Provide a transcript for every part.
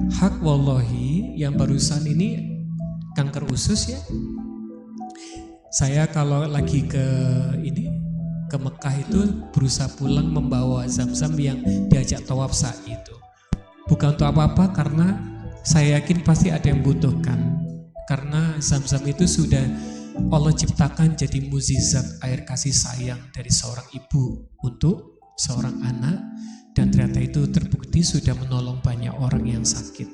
Hak wallahi yang barusan ini kanker usus ya. Saya kalau lagi ke Mekah itu berusaha pulang membawa zam-zam yang diajak tawaf sa'i itu. Bukan untuk apa-apa, karena saya yakin pasti ada yang butuhkan. Karena zam-zam itu sudah Allah ciptakan jadi mukjizat air kasih sayang dari seorang ibu untuk seorang anak. Dan ternyata itu terbukti sudah menolong banyak orang yang sakit.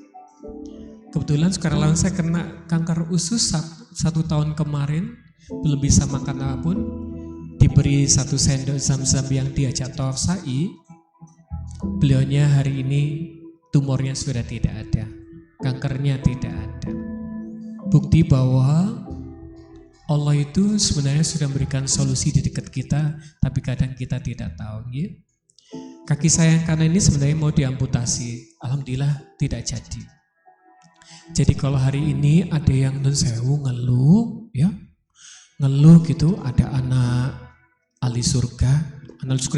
Kebetulan sekarang saya kena kanker usus 1 tahun kemarin, belum bisa makan apapun. Diberi 1 sendok zam-zam yang diajak tawaf sa'i. Beliaunya hari ini tumornya sudah tidak ada, kankernya tidak ada. Bukti bahwa Allah itu sebenarnya sudah memberikan solusi di dekat kita, tapi kadang kita tidak tahu. Ya? Kaki saya yang kanan ini sebenarnya mau diamputasi, alhamdulillah tidak jadi. Jadi kalau hari ini ada yang nun sewu ngeluh, ya, ngeluh gitu, ada anak ahli surga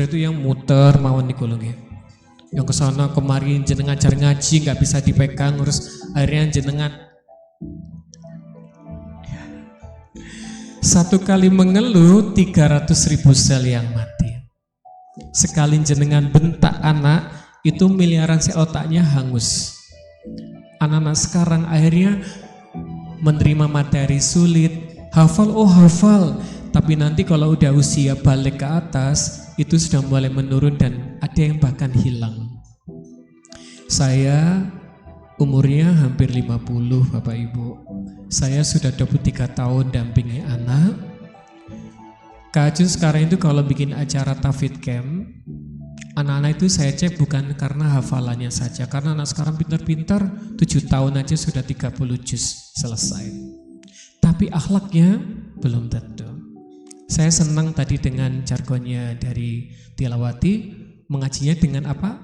itu yang muter mawon niku ya. Yang kesana kemari jenengan ngajar ngaji nggak bisa dipegang, terus akhirnya jenengan satu kali mengeluh 300.000 sel yang mati. Sekali jenengan bentak anak itu miliaran sel otaknya hangus. Anak-anak sekarang akhirnya menerima materi sulit, hafal, tapi nanti kalau udah usia balik ke atas itu sudah mulai menurun dan ada yang bahkan hilang. Saya umurnya hampir 50 Bapak Ibu. Saya sudah 23 tahun dampingi anak. Kak Ajun sekarang itu kalau bikin acara Tafid Camp, anak-anak itu saya cek bukan karena hafalannya saja, karena anak sekarang pintar-pintar 7 tahun aja sudah 30 juz selesai. Tapi akhlaknya belum tentu. Saya senang tadi dengan jargonnya dari Tilawati, mengajinya dengan apa?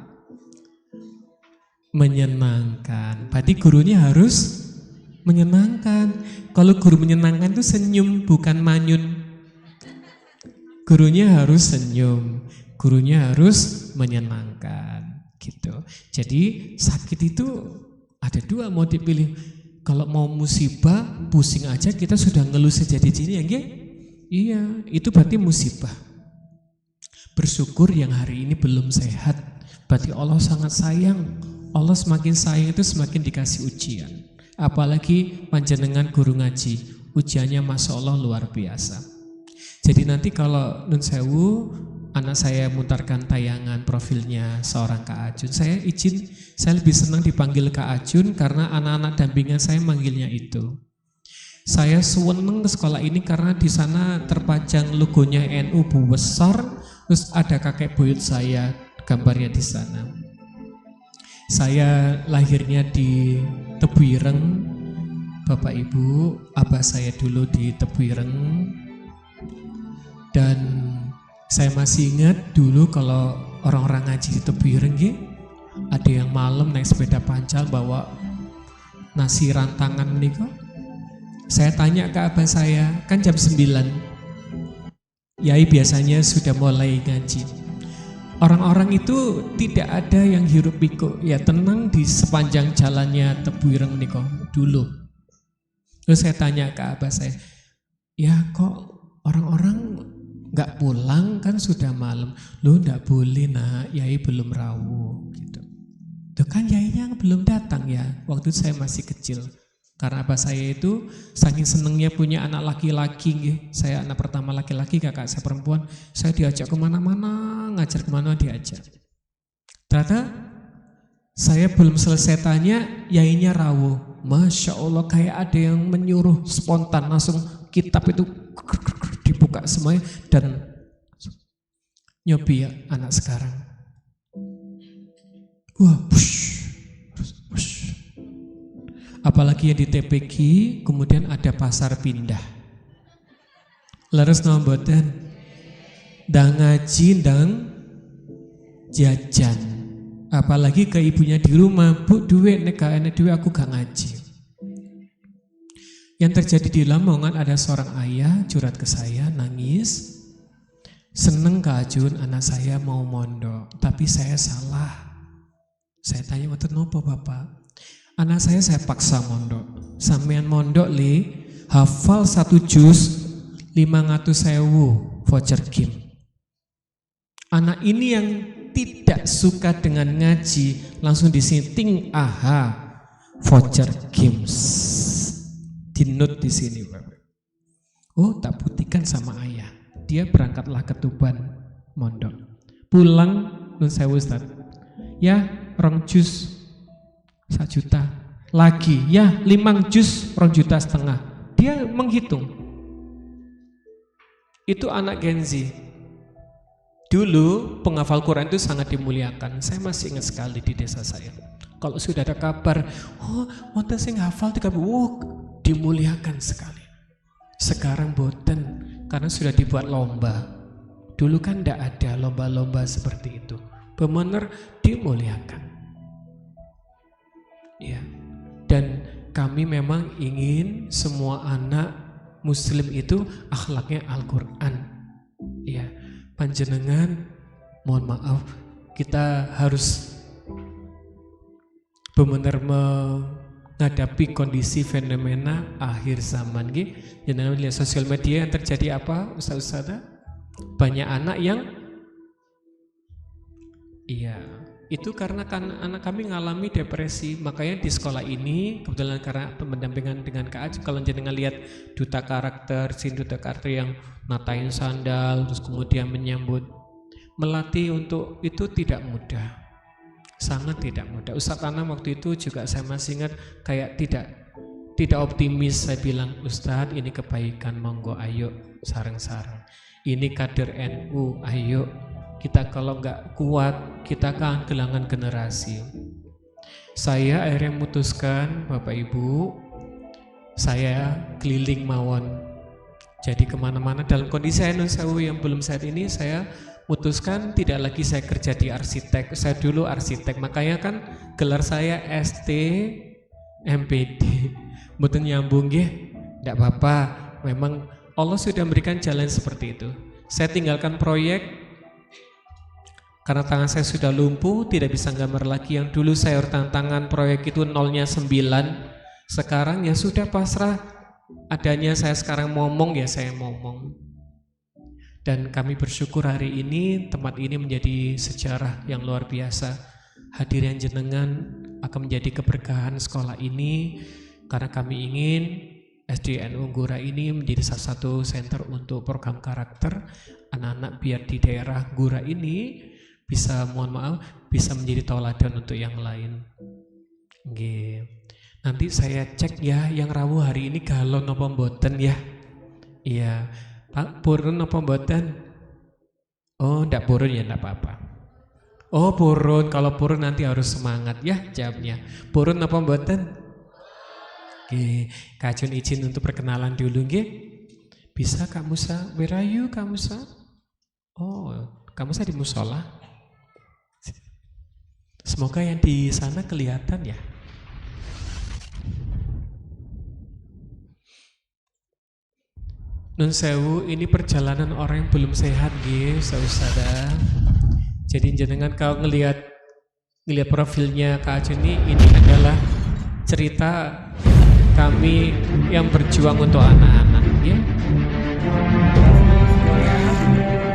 Menyenangkan. Berarti gurunya harus menyenangkan. Kalau guru menyenangkan itu senyum, bukan manyun. Gurunya harus senyum, gurunya harus menyenangkan, gitu. Jadi sakit itu ada 2 mau dipilih. Kalau mau musibah, pusing aja kita sudah ngeluh sejadi-jadi ya, iya, itu berarti musibah. Bersyukur yang hari ini belum sehat, berarti Allah sangat sayang. Allah semakin sayang itu semakin dikasih ujian. Apalagi panjenengan guru ngaji, ujiannya Masya Allah luar biasa. Jadi nanti kalau nun sewu anak saya mutarkan tayangan profilnya seorang Kak Ajun, saya izin, saya lebih senang dipanggil Kak Ajun karena anak-anak dampingan saya manggilnya itu. Saya senang ke sekolah ini karena di sana terpajang logonya NU besar, terus ada kakek buyut saya gambarnya di sana. Saya lahirnya di Tebuireng, Bapak Ibu, abah saya dulu di Tebuireng. Dan saya masih ingat dulu kalau orang-orang ngaji di Tebuireng, ada yang malam naik sepeda pancal bawa nasi rantangan nih kok. Saya tanya ke abah saya, kan jam 9. Yai biasanya sudah mulai ngaji. Orang-orang itu tidak ada yang hirup pikuk, ya tenang di sepanjang jalannya Tebuireng nih kok dulu. Terus saya tanya ke abah saya, ya kok orang-orang nggak pulang kan sudah malam. Loh nggak boleh nak, Yai belum rawuh gitu. Tuh kan Yainya belum datang ya, waktu saya masih kecil. Karena abah saya itu saking senengnya punya anak laki-laki. Saya anak pertama laki-laki, kakak saya perempuan. Saya diajak kemana-mana, ngajar kemana diajak. Ternyata saya belum selesai tanya, Yainya rawuh. Masya Allah kayak ada yang menyuruh spontan, langsung kitab itu dibuka semuanya dan nyobi ya anak sekarang. Wah, push. Apalagi yang di TPQ, kemudian ada pasar pindah. Leres nomboten, ndang ngaji, ndang jajan. Apalagi ke ibunya di rumah, Bu duit, nek gak enek duit aku gak ngaji. Yang terjadi di Lamongan ada seorang ayah curhat ke saya, nangis. Seneng Kak Ajun, anak saya mau mondok, tapi saya salah. Saya tanya, ngoten nopo Bapak? Anak saya paksa mondok. Sampean mondok hafal 1 juz 500.000 voucher game. Anak ini yang tidak suka dengan ngaji langsung disetting voucher games. Di note di sini, Bapak. Oh, tak buktikan sama ayah. Dia berangkatlah ke Tuban mondok. Pulang nun sewu Ustaz. Ya, 2 juz 1 juta. Lagi, ya 5 juz 2,5 juta. Dia menghitung. Itu anak Gen Z. Dulu penghafal Quran itu sangat dimuliakan. Saya masih ingat sekali di desa saya. Kalau sudah ada kabar, wonten sing hafal 30, dimuliakan sekali. Sekarang boten, karena sudah dibuat lomba. Dulu kan tidak ada lomba-lomba seperti itu. Benar dimuliakan. Ya. Dan kami memang ingin semua anak Muslim itu akhlaknya Al-Quran. Ya. Panjenengan, mohon maaf, kita harus benar menghadapi kondisi fenomena akhir zaman. Jangan lihat sosial media yang terjadi apa, Ustaz-Ustazah? Banyak anak yang itu karena kan anak kami ngalami depresi. Makanya di sekolah ini kebetulan karena pendampingan dengan Kak Aj, kalau jenengan lihat duta karakter yang natain sandal, terus kemudian menyambut, melatih untuk itu tidak mudah, sangat tidak mudah. Ustadz Anam waktu itu juga saya masih ingat kayak tidak optimis. Saya bilang, Ustadz ini kebaikan, monggo ayo sareng-sareng. Ini kader NU, ayo kita kalau nggak kuat kita akan kehilangan generasi. Saya akhirnya memutuskan, Bapak Ibu, saya keliling mawon. Jadi kemana-mana dalam kondisi saya yang belum saat ini, saya putuskan tidak lagi saya kerja di arsitek. Saya dulu arsitek, makanya kan gelar saya ST MPD. Mboten nyambung tidak apa-apa. Memang Allah sudah memberikan jalan seperti itu. Saya tinggalkan proyek karena tangan saya sudah lumpuh, tidak bisa gambar lagi. Yang dulu saya tantangan proyek itu 0-nya 9. Sekarang ya sudah pasrah. Adanya saya sekarang ngomong, ya saya ngomong. Dan kami bersyukur hari ini tempat ini menjadi sejarah yang luar biasa. Hadirin jenengan akan menjadi keberkahan sekolah ini, karena kami ingin SDNU Gura ini menjadi salah satu center untuk program karakter anak-anak, biar di daerah Gura ini bisa, mohon maaf, bisa menjadi tauladan untuk yang lain. Nanti saya cek ya, yang rawuh hari ini galon apa mboten ya? Iya, Pak, purun apa mboten? Oh, ndak purun ya, ndak apa-apa. Oh, purun, kalau purun nanti harus semangat ya jawabnya. Purun apa mboten? Oke, Kak Jun izin untuk perkenalan dulu nggih. Bisa Kak Musa? Where are you Kak Musa? Oh, Kak Musa di musola. Semoga yang di sana kelihatan ya. Nun sewu, ini perjalanan orang yang belum sehat nggih, Ustazah. Jadi jenengan kalau ngelihat profilnya Kak Ajun ini adalah cerita kami yang berjuang untuk anak-anak, ya.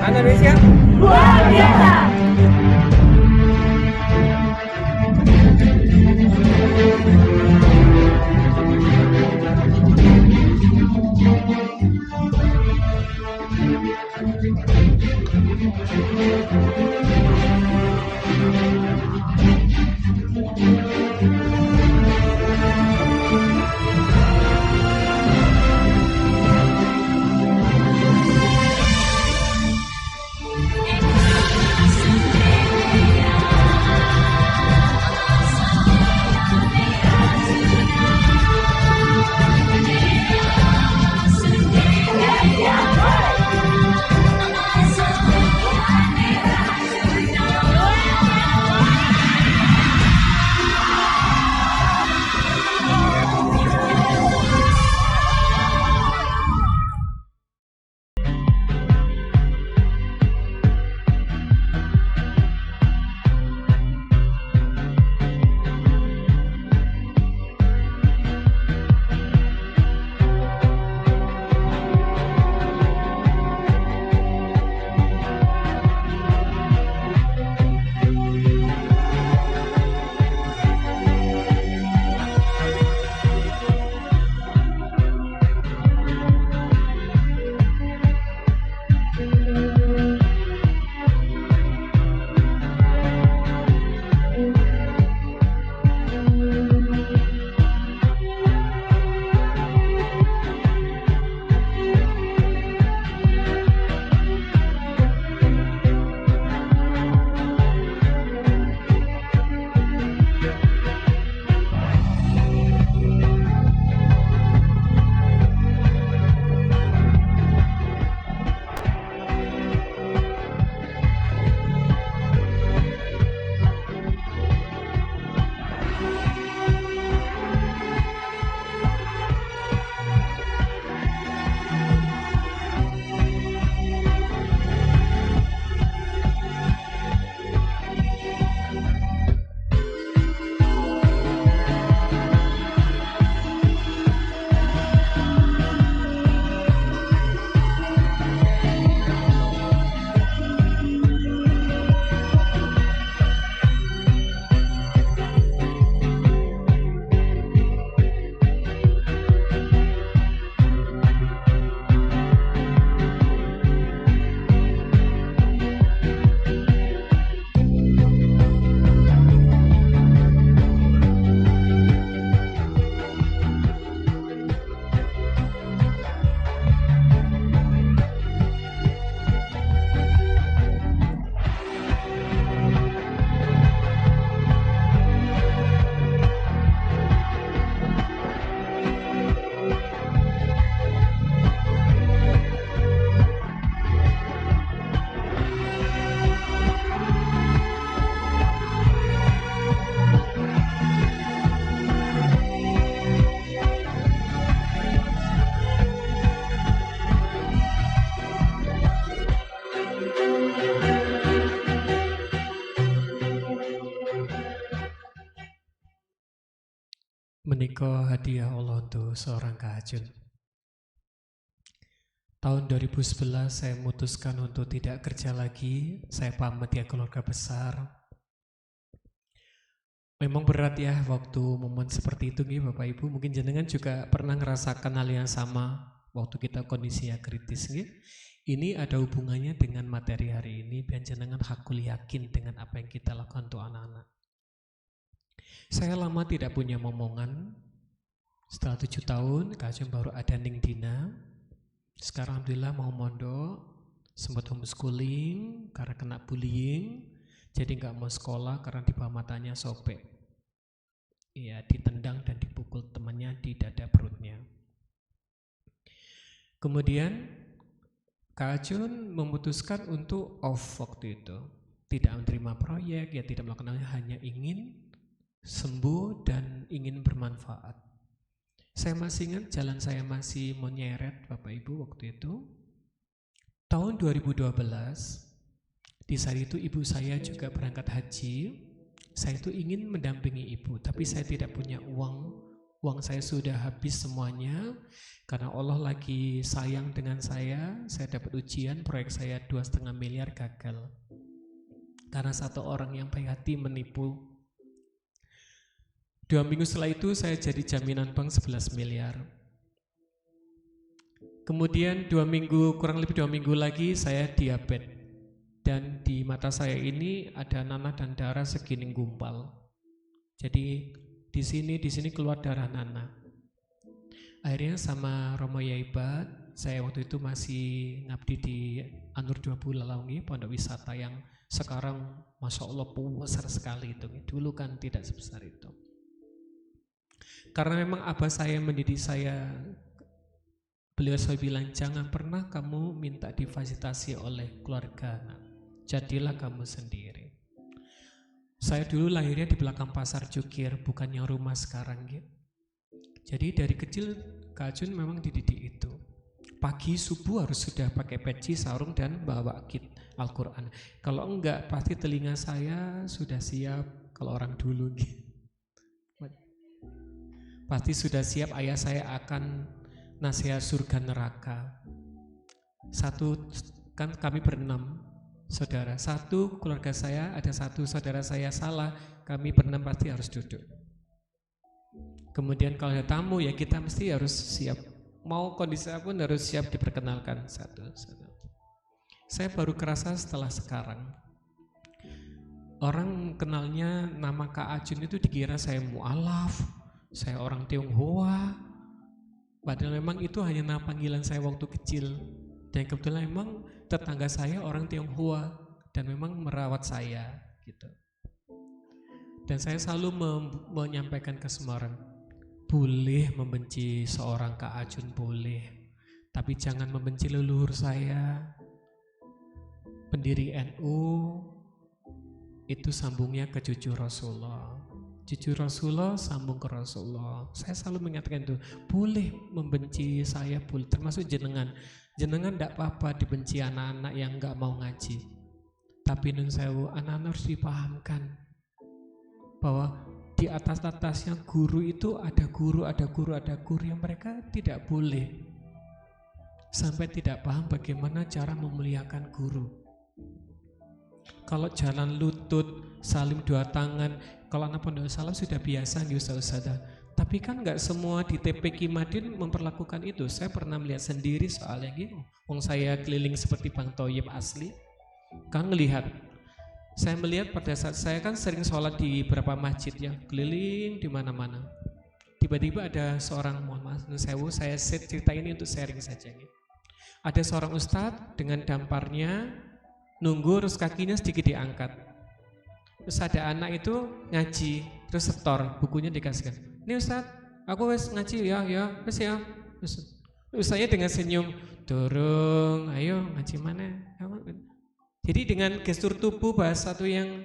Indonesia luar biasa. Menika hadiah Allah untuk seorang Kak Ajun. Tahun 2011 saya memutuskan untuk tidak kerja lagi. Saya pamit ya keluarga besar. Memang berat ya waktu momen seperti itu nih Bapak Ibu. Mungkin jenengan juga pernah ngerasakan hal yang sama waktu kita kondisinya kritis nih. Ini ada hubungannya dengan materi hari ini. Biar jenengan hakul yakin dengan apa yang kita lakukan untuk anak-anak. Saya lama tidak punya momongan. Setelah 7 tahun, Kak Ajun baru ada ning dina. Sekarang alhamdulillah mau mondok, sempat homeschooling karena kena bullying. Jadi nggak mau sekolah karena di bawah matanya sobek. Iya, ditendang dan dipukul temannya di dada perutnya. Kemudian Kak Ajun memutuskan untuk off waktu itu. Tidak menerima proyek, ya tidak melakukan, hanya ingin sembuh dan ingin bermanfaat. Saya masih ingat jalan saya masih menyeret Bapak Ibu waktu itu. Tahun 2012, di saat itu ibu saya juga berangkat haji. Saya itu ingin mendampingi ibu, tapi saya tidak punya uang. Uang saya sudah habis semuanya. Karena Allah lagi sayang dengan saya dapat ujian, proyek saya 2,5 miliar gagal. Karena satu orang yang baik hati menipu. 2 minggu setelah itu saya jadi jaminan bank 11 miliar. Kemudian kurang lebih 2 minggu lagi saya diabetes. Dan di mata saya ini ada nanah dan darah segini gumpal. Jadi di sini keluar darah nanah. Akhirnya sama Romo Yaibat, saya waktu itu masih ngabdi di Anur 2 Bulalawangi, pondok wisata yang sekarang Masya Allah besar sekali itu. Dulu kan tidak sebesar itu. Karena memang abah saya mendidik saya, beliau selalu bilang, jangan pernah kamu minta difasilitasi oleh keluarga, jadilah kamu sendiri. Saya dulu lahirnya di belakang pasar Jukir, bukan yang rumah sekarang gitu. Jadi dari kecil Kak Ajun memang dididik itu. Pagi subuh harus sudah pakai peci, sarung dan bawa kit Al-Quran. Kalau enggak pasti telinga saya sudah siap, kalau orang dulu gitu. Pasti sudah siap ayah saya akan nasihat surga neraka. Kan kami berenam saudara. Satu keluarga saya, ada satu saudara saya salah, kami berenam pasti harus duduk. Kemudian kalau ada tamu ya kita mesti harus siap. Mau kondisi apapun harus siap diperkenalkan satu. Saya baru kerasa setelah sekarang. Orang kenalnya nama Kak Ajun itu dikira saya mu'alaf, saya orang Tionghoa. Padahal memang itu hanya nama panggilan saya waktu kecil. Dan kebetulan memang tetangga saya orang Tionghoa dan memang merawat saya gitu. Dan saya selalu menyampaikan ke semua orang, boleh membenci seorang Kak Ajun boleh, tapi jangan membenci leluhur saya. Pendiri NU itu sambungnya ke cucu Rasulullah. Cucu Rasulullah sambung ke Rasulullah. Saya selalu mengatakan itu, boleh membenci saya, boleh, termasuk jenengan. Jenengan tidak apa-apa dibenci anak-anak yang nggak mau ngaji. Tapi nun sewu, anak-anak harus dipahamkan bahwa di atas-atasnya guru itu ada guru yang mereka tidak boleh sampai tidak paham bagaimana cara memuliakan guru. Kalau jalan lutut, salim 2 tangan, kalau anak pondok salam sudah biasa nih ustaz-ustazah. Tapi kan nggak semua di TPQ Madin memperlakukan itu. Saya pernah melihat sendiri soalnya gitu. Wong saya keliling seperti Bang Toyib asli, kan ngelihat. Saya melihat pada saat saya kan sering sholat di beberapa masjid ya, keliling di mana-mana. Tiba-tiba ada seorang, mohon maaf, saya set cerita ini untuk sharing saja. Gitu. Ada seorang ustadz dengan damparnya, nunggu terus kakinya sedikit diangkat. Terus ada anak itu ngaji, terus setor, bukunya dikasihkan. Ini ustadz, aku wes ngaji ya, wes ya. Ustadznya dengan senyum, dorong, ayo ngaji mana? Jadi dengan gestur tubuh bahasa satu yang,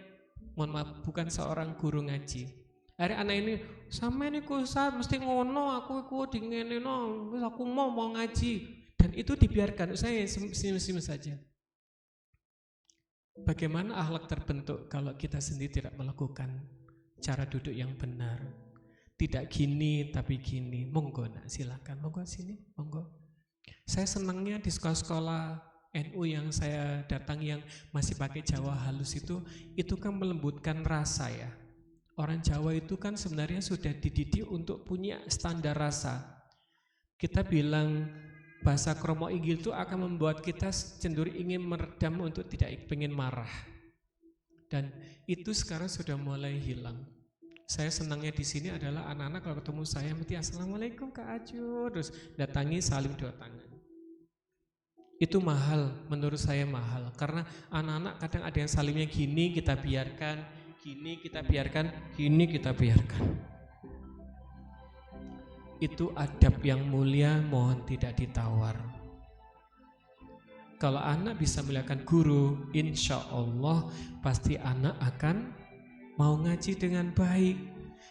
mohon maaf, bukan seorang guru ngaji. Akhirnya anak ini, sama ini Ustaz, mesti ngono, aku dingene no, aku mau ngaji. Dan itu dibiarkan, saya senyum-senyum saja. Bagaimana akhlak terbentuk kalau kita sendiri tidak melakukan cara duduk yang benar? Tidak gini tapi gini. Monggo nak, silakan. Monggo sini, monggo. Saya senangnya di sekolah-sekolah NU yang saya datang yang masih pakai Jawa halus itu kan melembutkan rasa ya. Orang Jawa itu kan sebenarnya sudah dididik untuk punya standar rasa. Kita bilang bahasa kromo inggil itu akan membuat kita cenderung ingin meredam untuk tidak ingin marah. Dan itu sekarang sudah mulai hilang. Saya senangnya di sini adalah anak-anak kalau ketemu saya mesti assalamualaikum Kak Acu, terus datangi saling 2 tangan. Itu mahal, menurut saya mahal. Karena anak-anak kadang ada yang salimnya gini kita biarkan, gini kita biarkan, gini kita biarkan. Itu adab yang mulia, mohon tidak ditawar. Kalau anak bisa melihatkan guru, insya Allah pasti anak akan mau ngaji dengan baik.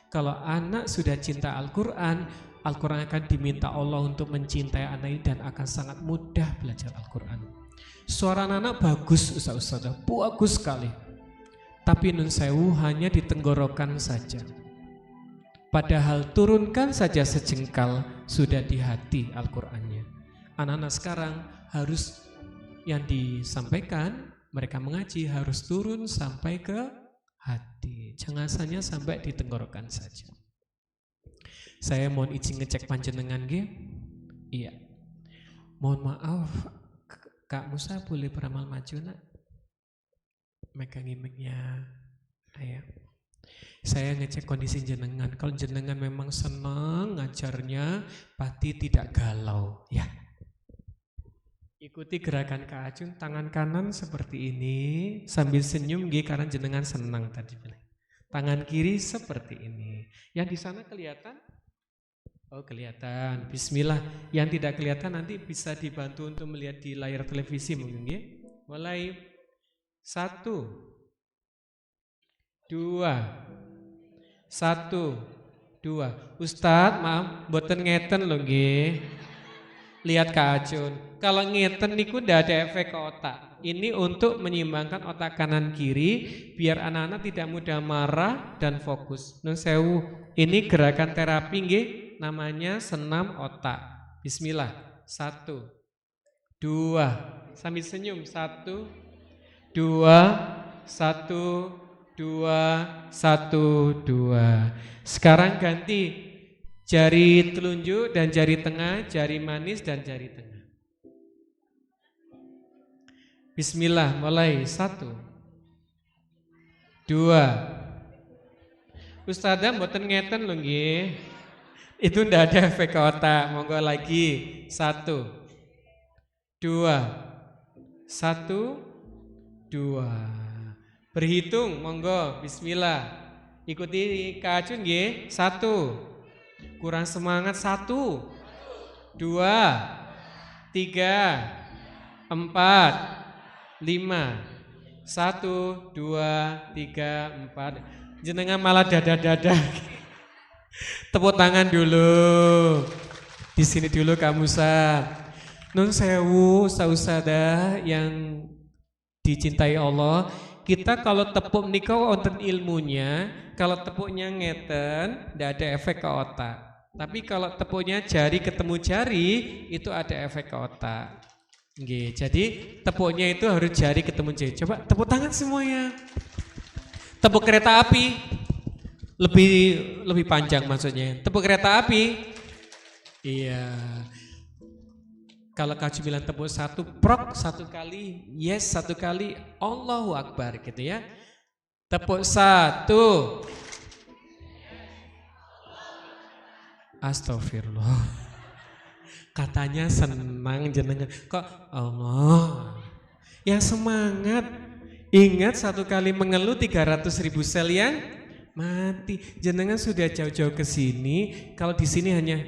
Kalau anak sudah cinta Al-Quran, Al-Quran akan diminta Allah untuk mencintai anak ini dan akan sangat mudah belajar Al-Quran. Suara anak bagus Ustaz, bagus sekali. Tapi nun sewu hanya di tenggorokan saja. Padahal turunkan saja sejengkal sudah di hati Al-Qurannya. Anak-anak sekarang harus yang disampaikan, mereka mengaji harus turun sampai ke hati. Jangan hanya sampai di tenggorokan saja. Saya mohon izin ngecek panjenengan nggih. Iya. Mohon maaf, Kak Musa boleh beramal maju nak? Megangi mic-nya. Ayo. Saya ngecek kondisi jenengan. Kalau jenengan memang senang ngajarnya, pasti tidak galau, ya. Ikuti gerakan Kak Acun, tangan kanan seperti ini sambil senyum nggih karena jenengan senang tadi bilang. Tangan kiri seperti ini. Yang di sana kelihatan? Oh, kelihatan. Bismillah. Yang tidak kelihatan nanti bisa dibantu untuk melihat di layar televisi mungkin nggih. Mulai 1 2 1 2. Ustadz, maaf, mboten ngeten lho nggih. Lihat Kak Acun. Kalau ngeten niku ndak ada efek ke otak. Ini untuk menyeimbangkan otak kanan kiri biar anak-anak tidak mudah marah dan fokus. Nun sewu, ini gerakan terapi nggih, namanya senam otak. Bismillah. 1 2 sambil senyum. 1 2 1 2 1 2. Sekarang ganti jari telunjuk dan jari tengah, jari manis dan jari tengah. Bismillah, mulai 1 2. Ustazah mboten ngeten lho nggih. Itu ndak ada efek ke otak. Monggo lagi. 1 2 1 2. Berhitung, monggo. Bismillah. Ikuti Kak Acun nggih. 1. Kurang semangat. 1 2 3 4 5 1 2 3 4. Jenengan malah dada-dada. Tepuk tangan dulu. Di sini dulu Kak Musa. Nun sewu ustazah yang dicintai Allah. Kita kalau tepuk nikah wonten ilmunya, kalau tepuknya ngeten ndak ada efek ke otak. Tapi kalau tepuknya jari ketemu jari itu ada efek ke otak. Nggih, jadi tepuknya itu harus jari ketemu jari. Coba tepuk tangan semuanya. Tepuk kereta api lebih panjang maksudnya. Tepuk kereta api. Iya. Kalau Kak Acun bilang tepuk 1 prok 1 kali, yes 1 kali, Allahu Akbar gitu ya. Tepuk 1. Astagfirullah. Katanya senang jenengan. Kok Allah. Yang semangat. Ingat 1 kali mengeluh 300.000 sel yang mati. Jenengan sudah jauh-jauh ke sini. Kalau di sini hanya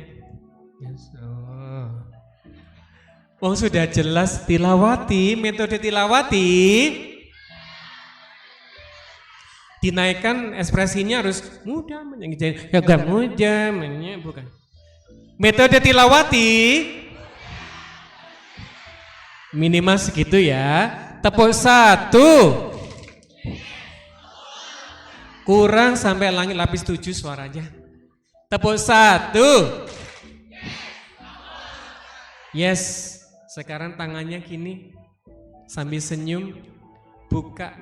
sudah jelas tilawati, metode tilawati. Dinaikkan ekspresinya harus mudah menyanyi. Enggak mudah menyanyi, bukan. Metode tilawati minimal segitu ya. Tepuk 1. Kurang sampai langit lapis 7 suaranya. Tepuk satu. Yes. Sekarang tangannya gini. Sambil senyum. Buka.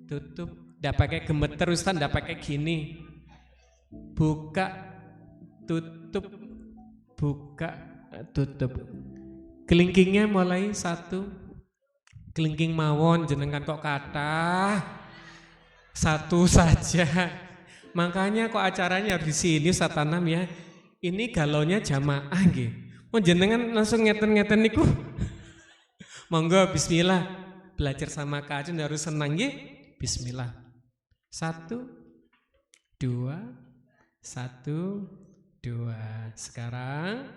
Tutup. Nggak pakai gemeter Ustaz, nggak pakai gini. Buka. Tutup. Buka. Tutup. Kelingkingnya mulai satu. Kelingking mawon jenengan kok kata. Satu saja. Makanya kok acaranya harus di sini Ustaz Tanam ya. Ini galaunya jamaah nggih. Mau jenengan langsung ngeten-ngeten niku. Monggo bismillah. Belajar sama Kak Acun harus senang nggih. Bismillah. 1 2 1 2. Sekarang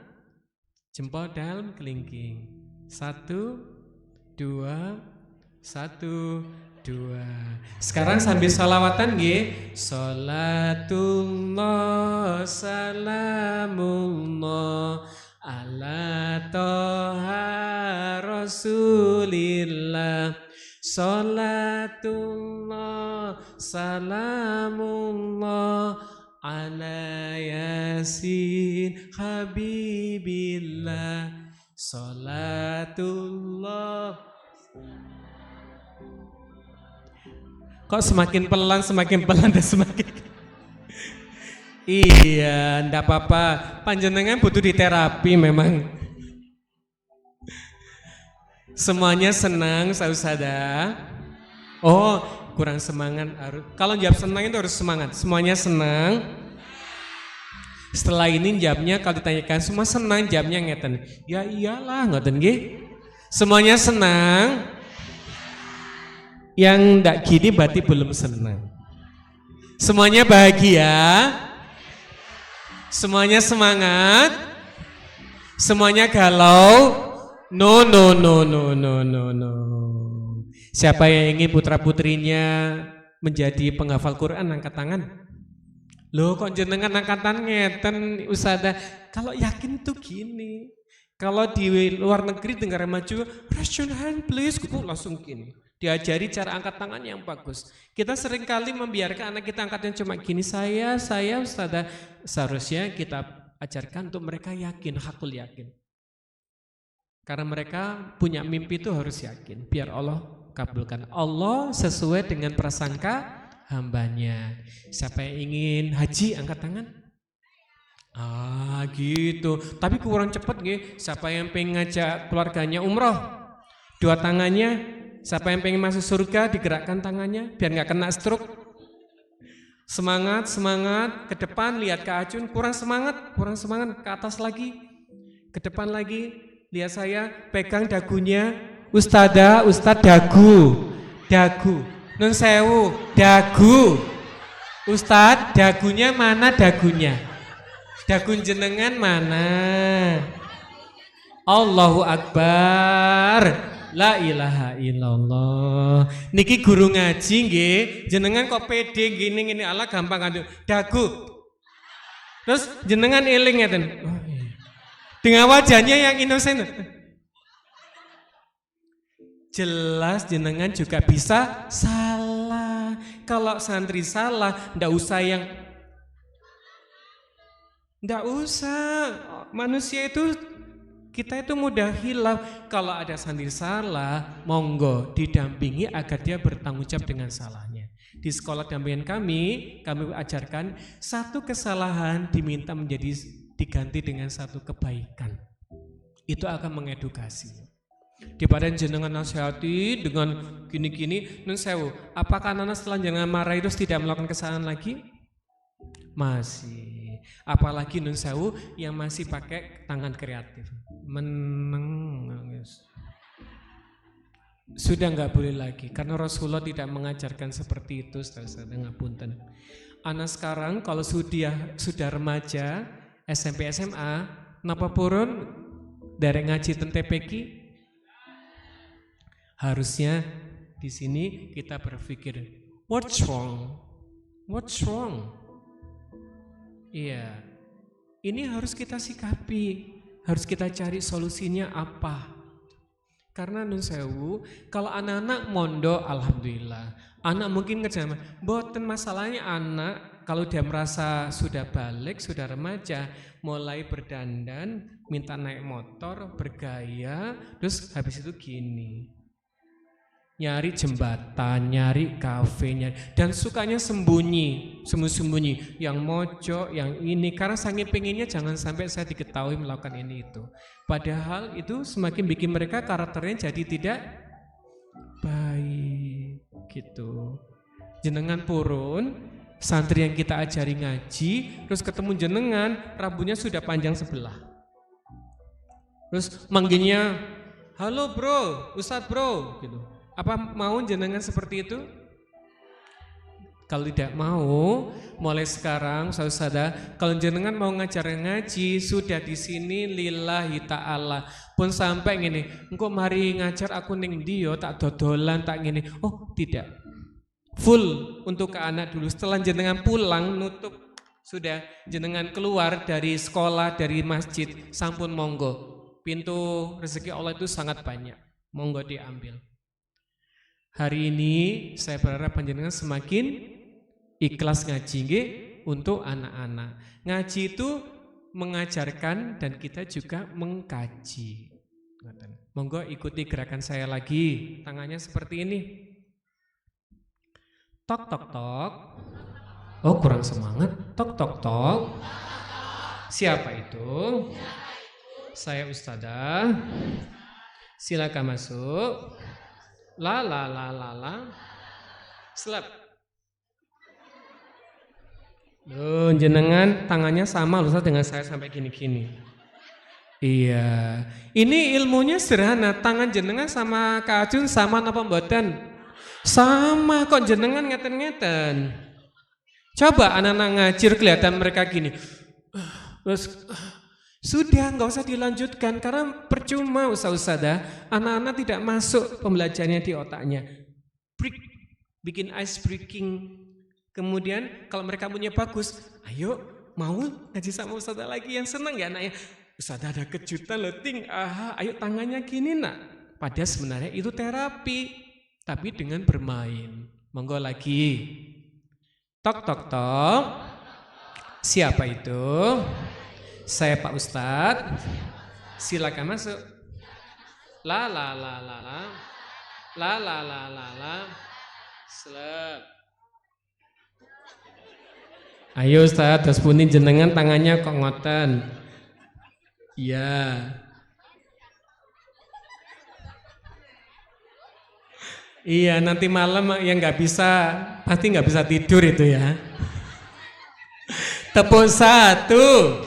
jempol dalam kelingking. 1 2 1 2. Sekarang sambil salawatan nggih. Salatullah salamullah ala toha rasulillah. Salatullah salamullah ala yasin habibillah. Salatullah. Kok semakin pelan dan semakin iya, ndak apa-apa. Panjenengan butuh diterapi memang. Semuanya senang, Ustazah. Oh, kurang semangat. Kalau jawab senang itu harus semangat. Semuanya senang. Setelah ini jawabnya kalau ditanyakan semua senang, jawabnya ngeten. Ya iyalah, ngoten nggih. Semuanya senang. Yang ndak gini berarti belum senang. Semuanya bahagia. Semuanya semangat. Semuanya galau. No. Siapa yang ingin putra-putrinya menjadi penghafal Quran angkat tangan. Loh kok jenengan angkatan ngeten Ustazah. Kalau yakin tuh gini. Kalau di luar negeri negara maju, raise your hand please, langsung gini. Diajari cara angkat tangan yang bagus. Kita seringkali membiarkan anak kita angkatnya cuma gini, saya Ustazah. Seharusnya kita ajarkan untuk mereka yakin, hakul yakin. Karena mereka punya mimpi itu harus yakin, biar Allah kabulkan. Allah sesuai dengan prasangka hambanya. Siapa yang ingin haji angkat tangan? Gitu. Tapi kurang cepat nggih. Siapa yang pengen ngajak keluarganya umroh? 2 tangannya. Siapa yang pengen masuk surga digerakkan tangannya biar nggak kena stroke. Semangat ke depan, lihat ke Acun. Kurang semangat ke atas lagi, ke depan lagi. Lihat saya, pegang dagunya. Ustaz dagu. Nun sewu, dagu. Ustaz, dagunya mana dagunya? Dagu jenengan mana? Allahu Akbar. La ilaha illallah. Niki guru ngaji nggih, jenengan kok pede gini ala gampang kan. Dagu. Terus jenengan eling ngeten. Oh, iya. Dengan wajahnya yang innocent. Jelas jenengan juga bisa salah. Kalau santri salah, ndak usah. Manusia itu kita itu mudah hilaf. Kalau ada santri salah, monggo didampingi agar dia bertanggung jawab dengan salahnya. Di sekolah dampingan kami ajarkan satu kesalahan diminta diganti dengan satu kebaikan. Itu akan mengedukasi. Daripada jenengan nasihati dengan gini-gini, nun sewu, apakah anak setelah jenengan marah itu tidak melakukan kesalahan lagi? Masih. Apalagi nun sewu yang masih pakai tangan kreatif. Sudah nggak boleh lagi karena Rasulullah tidak mengajarkan seperti itu. Ustaz, ngapunten. Anak sekarang kalau sudah remaja, SMP SMA, napa purun dari ngaji ten TPQ? Harusnya di sini kita berpikir, what's wrong? Iya, ini harus kita sikapi. Harus kita cari solusinya apa. Karena nun sewu, kalau anak-anak mondok, alhamdulillah. Anak mungkin ngerjain, boten masalahnya anak kalau dia merasa sudah balik, sudah remaja, mulai berdandan, minta naik motor, bergaya, terus habis itu gini. Nyari jembatan, nyari kafe, dan sukanya sembunyi, yang mojok, yang ini, karena saking pengennya jangan sampai saya diketahui melakukan ini itu. Padahal itu semakin bikin mereka karakternya jadi tidak baik gitu. Jenengan purun, santri yang kita ajari ngaji, terus ketemu jenengan, rambutnya sudah panjang sebelah. Terus manggilnya, halo bro, Ustadz bro, gitu. Apa mau jenengan seperti itu? Kalau tidak mau, mulai sekarang saudara, kalau jenengan mau ngajar ngaji, sudah di sini lillahi ta'ala. Pun sampai gini, engkau mari ngajar aku ning dia, tak dodolan, tak gini. Oh tidak, full untuk ke anak dulu. Setelah jenengan pulang, nutup, sudah jenengan keluar dari sekolah, dari masjid, sampun monggo. Pintu rezeki Allah itu sangat banyak, monggo diambil. Hari ini saya berharap panjenengan semakin ikhlas ngaji nggih untuk anak-anak. Ngaji itu mengajarkan dan kita juga mengkaji. Monggo ikuti gerakan saya lagi. Tangannya seperti ini. Tok tok tok. Oh, kurang semangat. Tok tok tok. Siapa itu? Saya Ustadzah. Silakan masuk. La la la la la. Slap. Loh, jenengan tangannya sama loh dengan saya sampai gini-gini. Iya. Ini ilmunya sederhana. Tangan jenengan sama Kak Ajun sama napa mboten? Sama kok, jenengan ngeten-ngeten. Coba anak-anak ngajir kelihatan mereka gini. Terus sudah nggak usah dilanjutkan karena percuma Ustazah, anak-anak tidak masuk pembelajarannya di otaknya. Bikin ice breaking. Kemudian kalau mereka punya bagus, ayo mau ngaji sama Ustazah lagi yang senang ya anaknya. Ustazah ada kejutan loh ting, ayo tangannya gini nak. Padahal sebenarnya itu terapi, tapi dengan bermain. Monggo lagi. Tok tok tok. Siapa itu? Saya Pak Ustadz. Silakan masuk. La la la la la. La la la la la. Slep. Ayo Ustadz, terus punin jenengan tangannya kok ngoten. Iya. Iya, nanti malam yang nggak bisa, pasti nggak bisa tidur itu ya. Tepuk satu.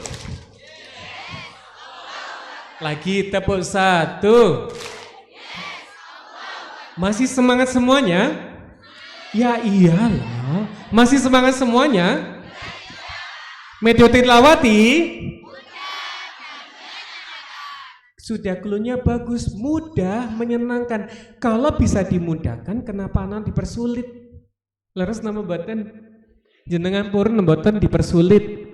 Lagi tepuk satu. Masih semangat semuanya? Ya iyalah. Masih semangat semuanya? Medio tilawati? Sudah klunya bagus, mudah, menyenangkan. Kalau bisa dimudahkan, kenapa anak dipersulit? Leres nama baten? Jenengan purun mboten dipersulit.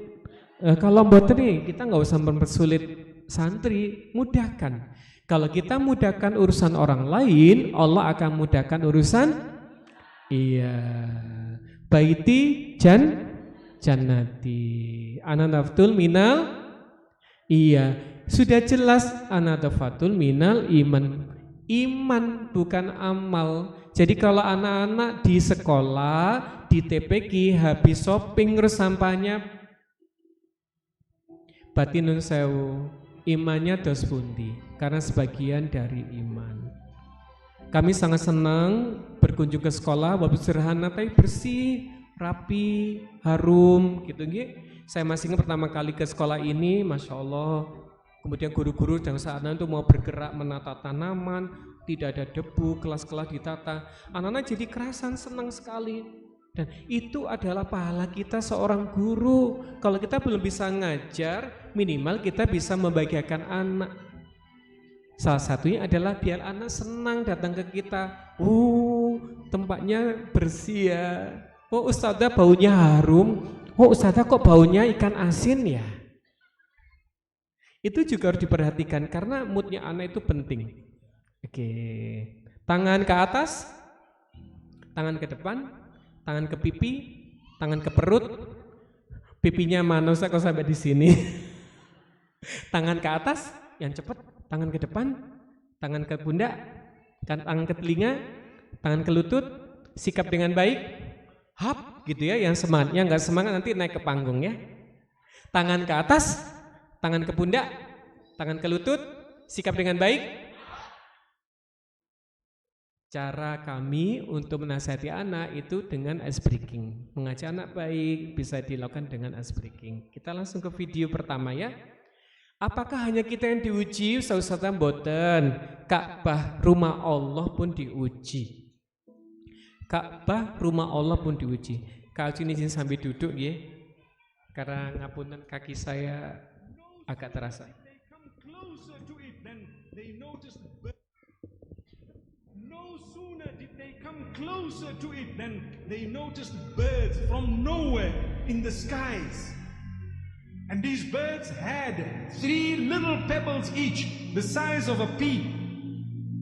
Kalau mboten nih, kita nggak usah mempersulit santri, mudahkan. Kalau kita mudahkan urusan orang lain, Allah akan mudahkan urusan. Iya. Baiti jannati. Ana naftul minal. Iya. Sudah jelas ana nafatul minal iman. Iman bukan amal. Jadi kalau anak-anak di sekolah, di TPQ habis shopping terus sampahnya batinun sewu, imannya dos pundi karena sebagian dari iman. Kami sangat senang berkunjung ke sekolah, walaupun sederhana tapi bersih, rapi, harum gitu nggih. Saya masih ingat pertama kali ke sekolah ini, Masya Allah. Kemudian guru-guru dan saat itu mau bergerak menata tanaman, tidak ada debu, kelas-kelas ditata. Anak-anak jadi kerasan, senang sekali. Dan itu adalah pahala kita seorang guru. Kalau kita belum bisa ngajar, minimal kita bisa membahagiakan anak. Salah satunya adalah biar anak senang datang ke kita. Tempatnya bersih ya. Oh Ustazah baunya harum. Oh Ustazah kok baunya ikan asin ya. Itu juga harus diperhatikan karena moodnya anak itu penting. Oke, tangan ke atas, tangan ke depan, tangan ke pipi, tangan ke perut, pipinya mana usah kok sampai di sini. Tangan ke atas, yang cepat, tangan ke depan, tangan ke pundak, tangan ke telinga, tangan ke lutut, sikap dengan baik, hap gitu ya, yang semangat, yang nggak semangat nanti naik ke panggung ya. Tangan ke atas, tangan ke pundak, tangan ke lutut, sikap dengan baik. Cara kami untuk menasihati anak itu dengan ice breaking. Mengajak anak baik bisa dilakukan dengan ice breaking. Kita langsung ke video pertama ya. Apakah hanya kita yang diuji? Ustaz mboten. Ka'bah rumah Allah pun diuji. Ka'bah rumah Allah pun diuji. Kalau izin sambil duduk ya. Karena ngapunten kaki saya agak terasa. No sooner did they come closer to it than they noticed birds from nowhere in the skies. And these birds had 3 little pebbles each, the size of a pea,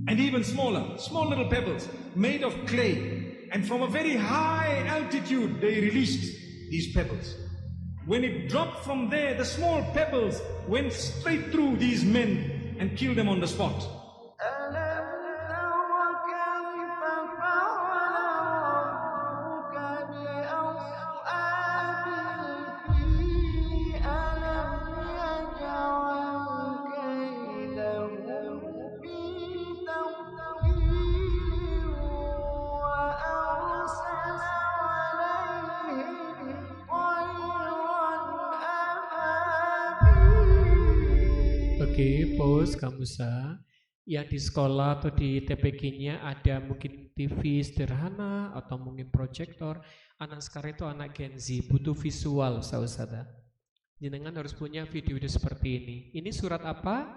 and even smaller, small little pebbles made of clay. And from a very high altitude they released these pebbles. When it dropped from there, the small pebbles went straight through these men and killed them on the spot. Oke, pause kamu Sa. Yang di sekolah atau di TPG-nya ada mungkin TV sederhana atau mungkin proyektor. Anak sekarang itu anak Gen Z, butuh visual Ustazah. Jenengan harus punya video-video seperti ini. Ini surat apa?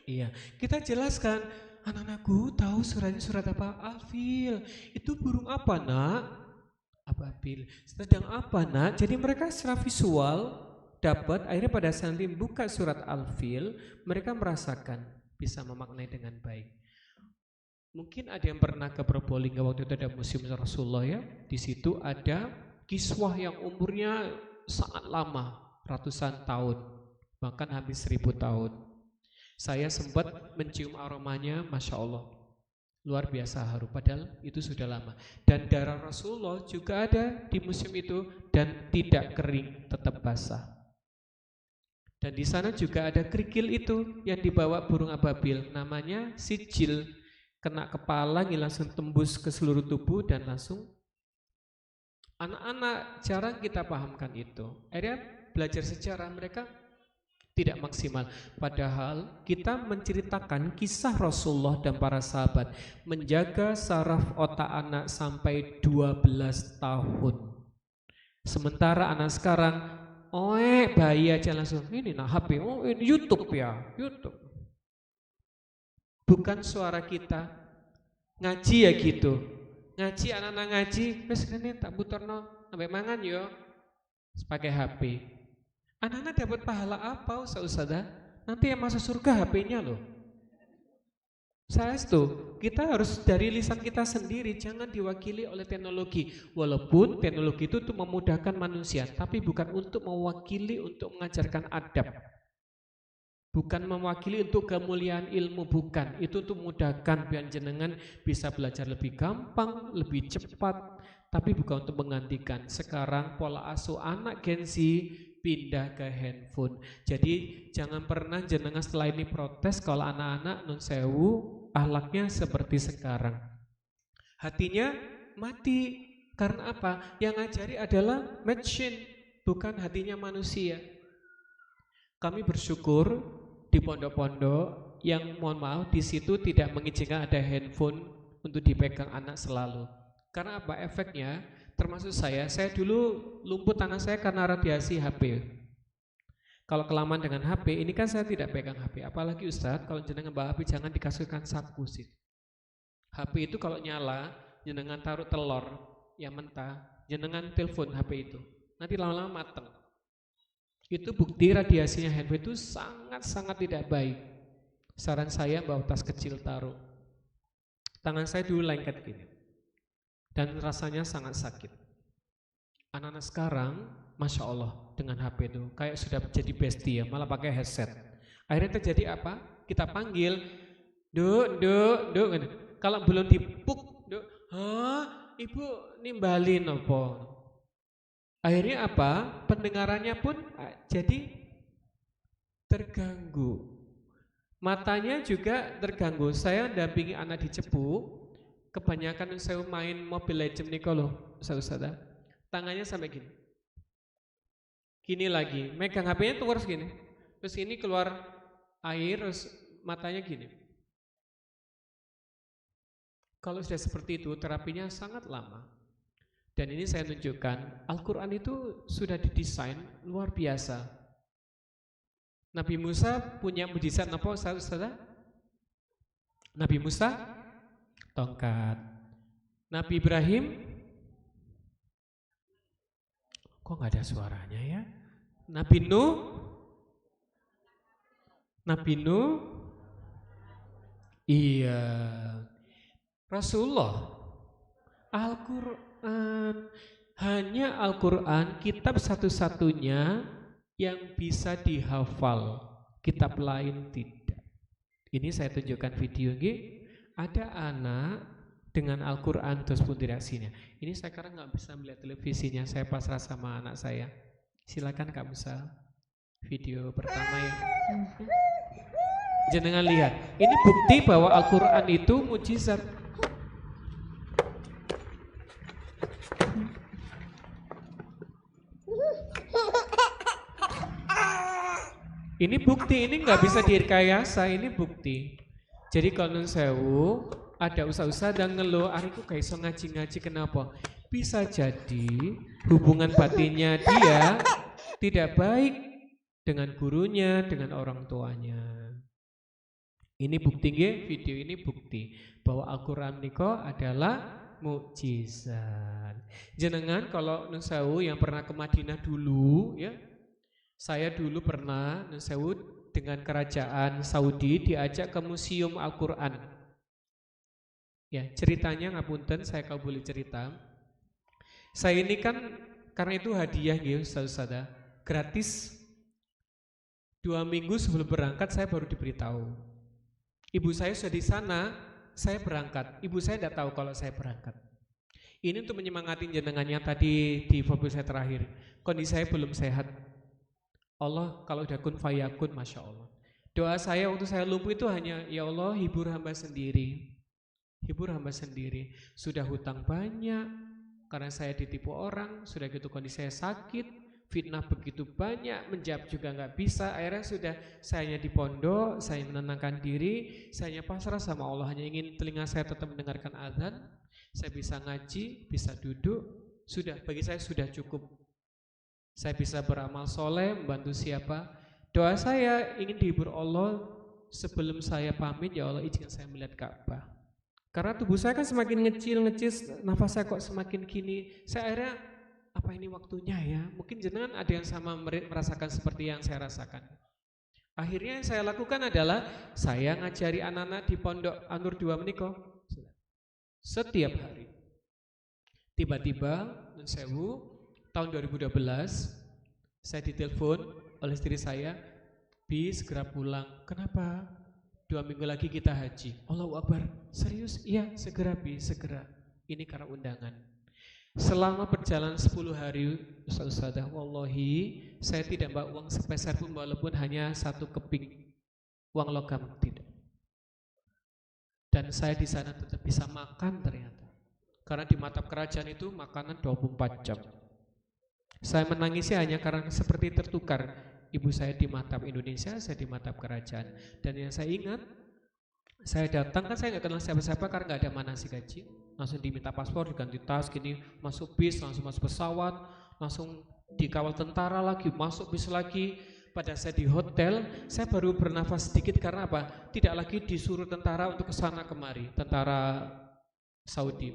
Iya, kita jelaskan. Anak-anakku tahu suratnya surat apa? Al-Fil. Itu burung apa nak? Ababil. Sedang apa nak? Jadi mereka secara visual dapat, akhirnya pada saat buka surat Al-Fil, mereka merasakan, bisa memaknai dengan baik. Mungkin ada yang pernah ke Probolinggo, waktu itu ada Museum Rasulullah ya. Di situ ada kiswah yang umurnya sangat lama, ratusan tahun, bahkan habis 1000 tahun. Saya sempat mencium aromanya, Masya Allah, luar biasa harum, padahal itu sudah lama. Dan darah Rasulullah juga ada di museum itu dan tidak kering, tetap basah. Dan di sana juga ada kerikil itu yang dibawa burung ababil, namanya sijil, kena kepala, langsung tembus ke seluruh tubuh dan langsung. Anak-anak jarang kita pahamkan itu. Akhirnya belajar sejarah mereka tidak maksimal. Padahal kita menceritakan kisah Rasulullah dan para sahabat menjaga saraf otak anak sampai 12 tahun. Sementara anak sekarang bayi aja langsung ini nah HP, ini YouTube ya, YouTube. Bukan suara kita. Ngaji ya gitu. Ngaji anak-anak ngaji, wis kene tak puterno sampai mangan yo. Pakai HP. Anak-anak dapat pahala apa Ustazah? Nanti yang masuk surga HP-nya loh. Saya itu, kita harus dari lisan kita sendiri, jangan diwakili oleh teknologi. Walaupun teknologi itu untuk memudahkan manusia, tapi bukan untuk mewakili untuk mengajarkan adab. Bukan mewakili untuk kemuliaan ilmu, bukan. Itu untuk memudahkan biar jenengan bisa belajar lebih gampang, lebih cepat, tapi bukan untuk menggantikan. Sekarang pola asuh anak Gen Z pindah ke handphone. Jadi jangan pernah jenengan setelah ini protes kalau anak-anak nun sewu akhlaknya seperti sekarang. Hatinya mati. Karena apa? Yang ngajari adalah machine, bukan hatinya manusia. Kami bersyukur di pondok-pondok yang mohon maaf di situ tidak mengizinkan ada handphone untuk dipegang anak selalu. Karena apa? Efeknya termasuk saya dulu lumpuh tangan saya karena radiasi HP. Kalau kelamaan dengan HP, ini kan saya tidak pegang HP. Apalagi Ustadz, kalau jenengan bawa HP jangan dikasihkan saku sih. HP itu kalau nyala, jenengan taruh telur yang mentah, jenengan telepon HP itu. Nanti lama-lama mateng. Itu bukti radiasinya handphone itu sangat-sangat tidak baik. Saran saya bawa tas kecil taruh. Tangan saya dulu lengket gini. Dan rasanya sangat sakit. Anak-anak sekarang, Masya Allah, dengan HP itu kayak sudah jadi bestie ya, malah pakai headset. Akhirnya terjadi apa? Kita panggil, Duk. Kalau belum dipuk, Duk, hah, ibu nimbalin apa? Akhirnya apa? Pendengarannya pun jadi terganggu. Matanya juga terganggu. Saya dampingi anak di Cepu, kebanyakan saya main Mobile Legends nih kalau Ustaz, tangannya sampai gini. Gini lagi, megang HP-nya terus gini. Terus ini keluar air, terus matanya gini. Kalau sudah seperti itu, terapinya sangat lama. Dan ini saya tunjukkan, Al-Quran itu sudah didesain luar biasa. Nabi Musa punya mujizat apa, Ustaz? Nabi Musa, tongkat. Nabi Ibrahim, kok nggak ada suaranya ya? Nabi Nuh, iya. Rasulullah, Al-Quran, hanya Al-Quran kitab satu-satunya yang bisa dihafal, kitab lain tidak. Ini saya tunjukkan video ini, ada anak dengan Al-Quran terus pun tidak sini. Ini saya sekarang nggak bisa melihat televisinya, saya pasrah sama anak saya. Silakan Kak Musa, video pertama ya. Jangan lihat, ini bukti bahwa Al-Quran itu mujizat. Ini bukti, ini nggak bisa direkayasa, ini bukti. Jadi kalau nun sewu, ada usaha-usaha dan ngeluh, ariku gak iso ngaji-ngaji kenapa? Bisa jadi hubungan batinnya dia tidak baik dengan gurunya, dengan orang tuanya. Ini bukti nggih, video ini bukti bahwa Al-Qur'an niko adalah mukjizat. Jenengan kalau nun sewu yang pernah ke Madinah dulu ya. Saya dulu pernah nun sewu dengan kerajaan Saudi diajak ke Museum Al-Qur'an. Ya, ceritanya ngapunten saya kalau boleh cerita. Saya ini kan karena itu hadiah nggih Ustaz-ustazah, gratis. 2 minggu sebelum berangkat saya baru diberitahu. Ibu saya sudah di sana, saya berangkat. Ibu saya tidak tahu kalau saya berangkat. Ini untuk menyemangati jenengannya tadi di foto saya terakhir. Kondisi saya belum sehat. Allah kalau udah kun fayakun, Masya Allah. Doa saya waktu saya lumpuh itu hanya, ya Allah hibur hamba sendiri. Hibur hamba sendiri. Sudah hutang banyak, karena saya ditipu orang, sudah gitu kondisi saya sakit, fitnah begitu banyak, menjawab juga nggak bisa. Akhirnya sudah saya hanya di pondok, saya menenangkan diri, saya hanya pasrah sama Allah, hanya ingin telinga saya tetap mendengarkan azan, saya bisa ngaji, bisa duduk, sudah bagi saya sudah cukup. Saya bisa beramal soleh, membantu siapa. Doa saya ingin dihibur Allah sebelum saya pamit, ya Allah izinkan saya melihat Ka'bah. Karena tubuh saya kan semakin ngecil, nafas saya kok semakin gini. Saya akhirnya, apa ini waktunya ya? Mungkin jenengan ada yang sama merasakan seperti yang saya rasakan. Akhirnya yang saya lakukan adalah saya ngajari anak-anak di pondok An-Nur 2 meniko setiap hari. Tiba-tiba nun sewu tahun 2012 saya ditelepon oleh istri saya, Bi segera pulang. Kenapa? 2 minggu lagi kita haji. Allahu Akbar. Serius? Iya, segera Bi, segera. Ini karena undangan. Selama berjalan 10 hari, Ustaz-ustazah, wallahi saya tidak bawa uang sepeser pun walaupun hanya 1 keping uang logam, tidak. Dan saya di sana tetap bisa makan ternyata. Karena di matap kerajaan itu makanan 24 jam. Saya menangisnya hanya karena seperti tertukar. Ibu saya di matap Indonesia, saya di matap kerajaan. Dan yang saya ingat, saya datang kan saya nggak kenal siapa-siapa karena nggak ada manasik haji. Langsung diminta paspor, diganti tas, gini masuk bis, langsung masuk pesawat, langsung dikawal tentara lagi, masuk bis lagi. Pada saya di hotel, saya baru bernafas sedikit karena apa? Tidak lagi disuruh tentara untuk kesana kemari, tentara Saudi.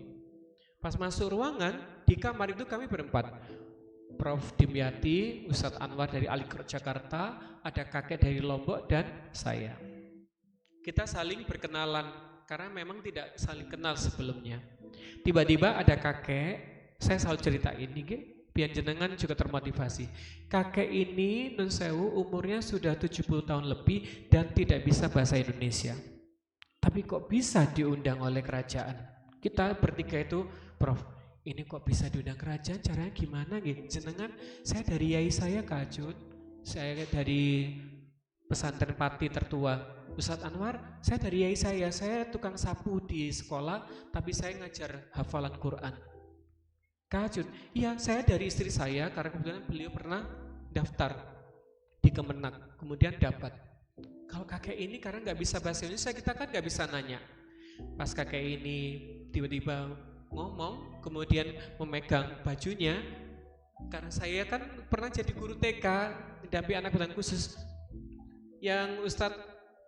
Pas masuk ruangan, di kamar itu kami berempat. Prof. Dimyati, Ustadz Anwar dari Alikro Jakarta, ada kakek dari Lombok dan saya. Kita saling berkenalan karena memang tidak saling kenal sebelumnya. Tiba-tiba ada kakek, saya selalu cerita ini, biar jenengan juga termotivasi. Kakek ini nun sewu umurnya sudah 70 tahun lebih dan tidak bisa bahasa Indonesia. Tapi kok bisa diundang oleh kerajaan? Kita bertiga itu, Prof, ini kok bisa diundang kerajaan? Caranya gimana gitu? Jenengan, saya dari yai saya Kak Ajun, saya dari pesantren Pati tertua. Ustadz Anwar, saya dari yai saya tukang sapu di sekolah, tapi saya ngajar hafalan Quran. Kak Ajun, iya saya dari istri saya karena kebetulan beliau pernah daftar di Kemenak, kemudian dapat. Kalau kakek ini karena nggak bisa bahasa Indonesia, kita kan nggak bisa nanya. Pas kakek ini tiba-tiba ngomong, kemudian memegang bajunya, karena saya kan pernah jadi guru TK, mendampingi anak kebutuhan khusus. Yang Ustadz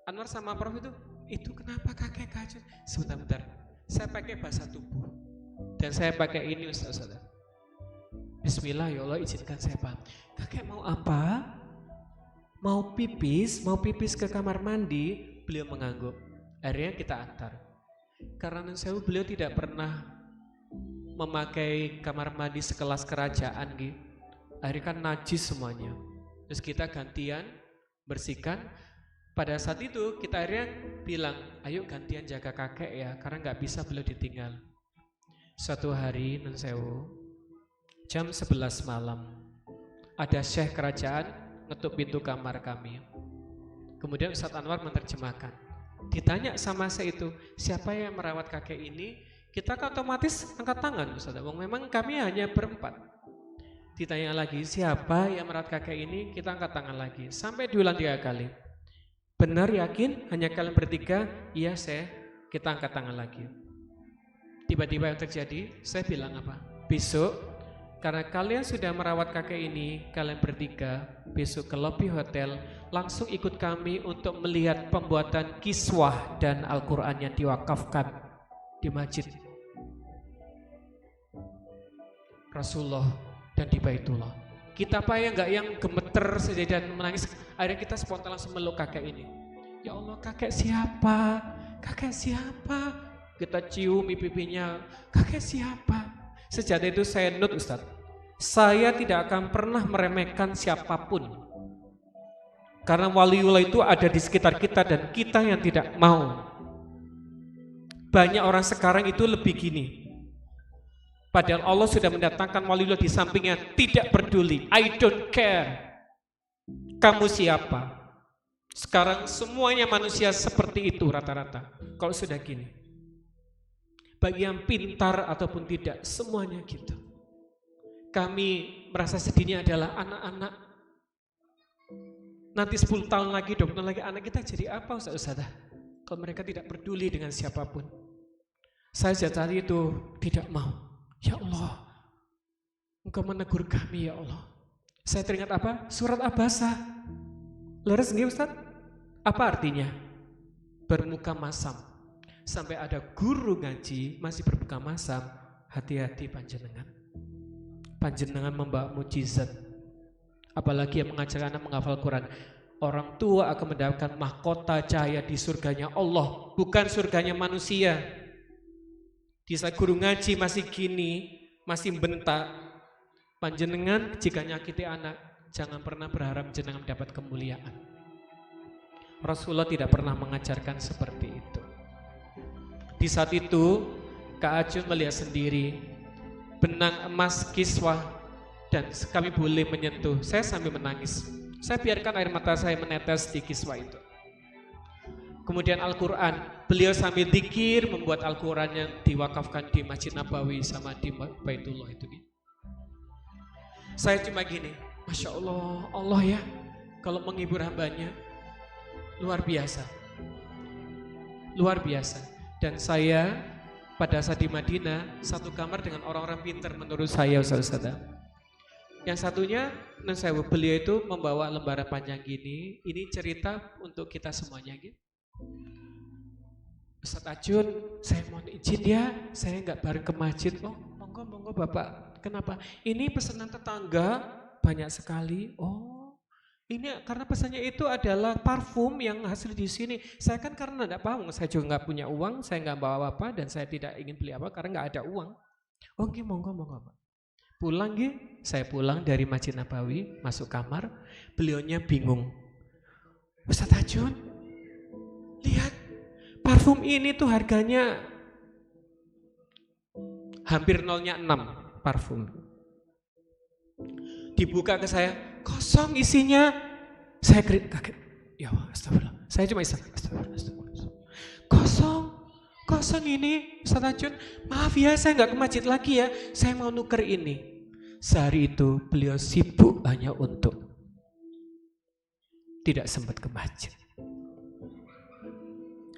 Anwar sama Prof itu kenapa kakek Kak Ajun? Sebentar, saya pakai bahasa tubuh. Dan saya pakai ini Ustaz. Bismillah ya Allah izinkan saya paham. Kakek mau apa? Mau pipis ke kamar mandi. Beliau mengangguk. Akhirnya kita antar. Karena saya beliau tidak pernah memakai kamar mandi sekelas kerajaan gitu. Akhirnya kan najis semuanya. Terus kita gantian bersihkan. Pada saat itu kita akhirnya bilang, ayo gantian jaga kakek ya, karena nggak bisa beliau ditinggal. Suatu hari nun sewu jam 11 malam ada syekh kerajaan ngetuk pintu kamar kami. Kemudian Ustadz Anwar menerjemahkan. Ditanya sama saya itu, siapa yang merawat kakek ini? Kita kan otomatis angkat tangan Ustadz. Memang kami hanya berempat. Ditanya lagi, siapa yang merawat kakek ini? Kita angkat tangan lagi. Sampai diulang 3 kali. Benar yakin hanya kalian bertiga? Iya saya. Kita angkat tangan lagi. Tiba-tiba yang terjadi, saya bilang apa? Besok, karena kalian sudah merawat kakek ini, kalian bertiga, besok ke lobi hotel, langsung ikut kami untuk melihat pembuatan kiswah dan Al-Quran yang diwakafkan di masjid Rasulullah dan di Baitullah. Kita apa ya enggak yang gemeter saja dan menangis, akhirnya kita spontan langsung meluk kakek ini. Ya Allah, kakek siapa? Kakek siapa? Kita cium pipinya, kakek siapa? Sejak itu saya nut Ustadz, saya tidak akan pernah meremehkan siapapun. Karena waliullah itu ada di sekitar kita dan kita yang tidak mau. Banyak orang sekarang itu lebih gini. Padahal Allah sudah mendatangkan waliullah di sampingnya, tidak peduli, I don't care. Kamu siapa? Sekarang semuanya manusia seperti itu rata-rata. Kalau sudah gini. Bagi yang pintar ataupun tidak, semuanya gitu. Kami merasa sedihnya adalah anak-anak. Nanti 10 tahun lagi, 20 tahun lagi, anak kita jadi apa Ustaz-Ustazah? Kalau mereka tidak peduli dengan siapapun. Saya sejak tadi itu tidak mau. Ya Allah, Engkau menegur kami ya Allah. Saya teringat apa? Surat Abasa. Leres nggih Ustaz? Apa artinya? Bermuka masam. Sampai ada guru ngaji masih berbuka masam, hati-hati panjenengan. Panjenengan membawa mujizat. Apalagi yang mengajarkan anak menghafal Quran. Orang tua akan mendapatkan mahkota cahaya di surganya Allah, bukan surganya manusia. Di saat guru ngaji masih gini, masih bentak, panjenengan jika nyakiti anak, jangan pernah berharap jenengan mendapat kemuliaan. Rasulullah tidak pernah mengajarkan seperti itu. Di saat itu, Kak Ajun melihat sendiri benang emas kiswah dan kami boleh menyentuh. Saya sambil menangis. Saya biarkan air mata saya menetes di kiswah itu. Kemudian Al-Quran, beliau sambil dzikir membuat Al-Quran yang diwakafkan di Masjid Nabawi sama di Baitullah itu. Saya cuma gini, Masya Allah, Allah ya, kalau menghibur hambanya, luar biasa. Luar biasa. Dan saya pada saat di Madinah satu kamar dengan orang-orang pintar menurut saya Ustaz-Ustaz. Yang satunya beliau itu membawa lembaran panjang gini. Ini cerita untuk kita semuanya gitu. Ustaz Ajun, saya mohon izin ya, saya nggak bareng ke masjid. Oh, monggo Bapak. Kenapa? Ini pesanan tetangga banyak sekali. Oh. Ini karena pesannya itu adalah parfum yang hasil di sini. Saya kan karena tidak paham, saya juga nggak punya uang, saya nggak bawa apa dan saya tidak ingin beli apa karena nggak ada uang. Oh, monggo Pak. Pulang nggih, saya pulang dari Masjid Nabawi, masuk kamar, beliaunya bingung. Ustaz Ajun, lihat parfum ini tuh harganya hampir 0,6 parfum. Dibuka ke saya, kosong isinya. Saya kaget. Ya Allah, astagfirullah. Saya cuma astagfirullah. Kosong ini, Ustaz Ajun. Maaf ya, saya nggak ke masjid lagi ya. Saya mau nuker ini. Sehari itu beliau sibuk hanya untuk tidak sempat ke masjid.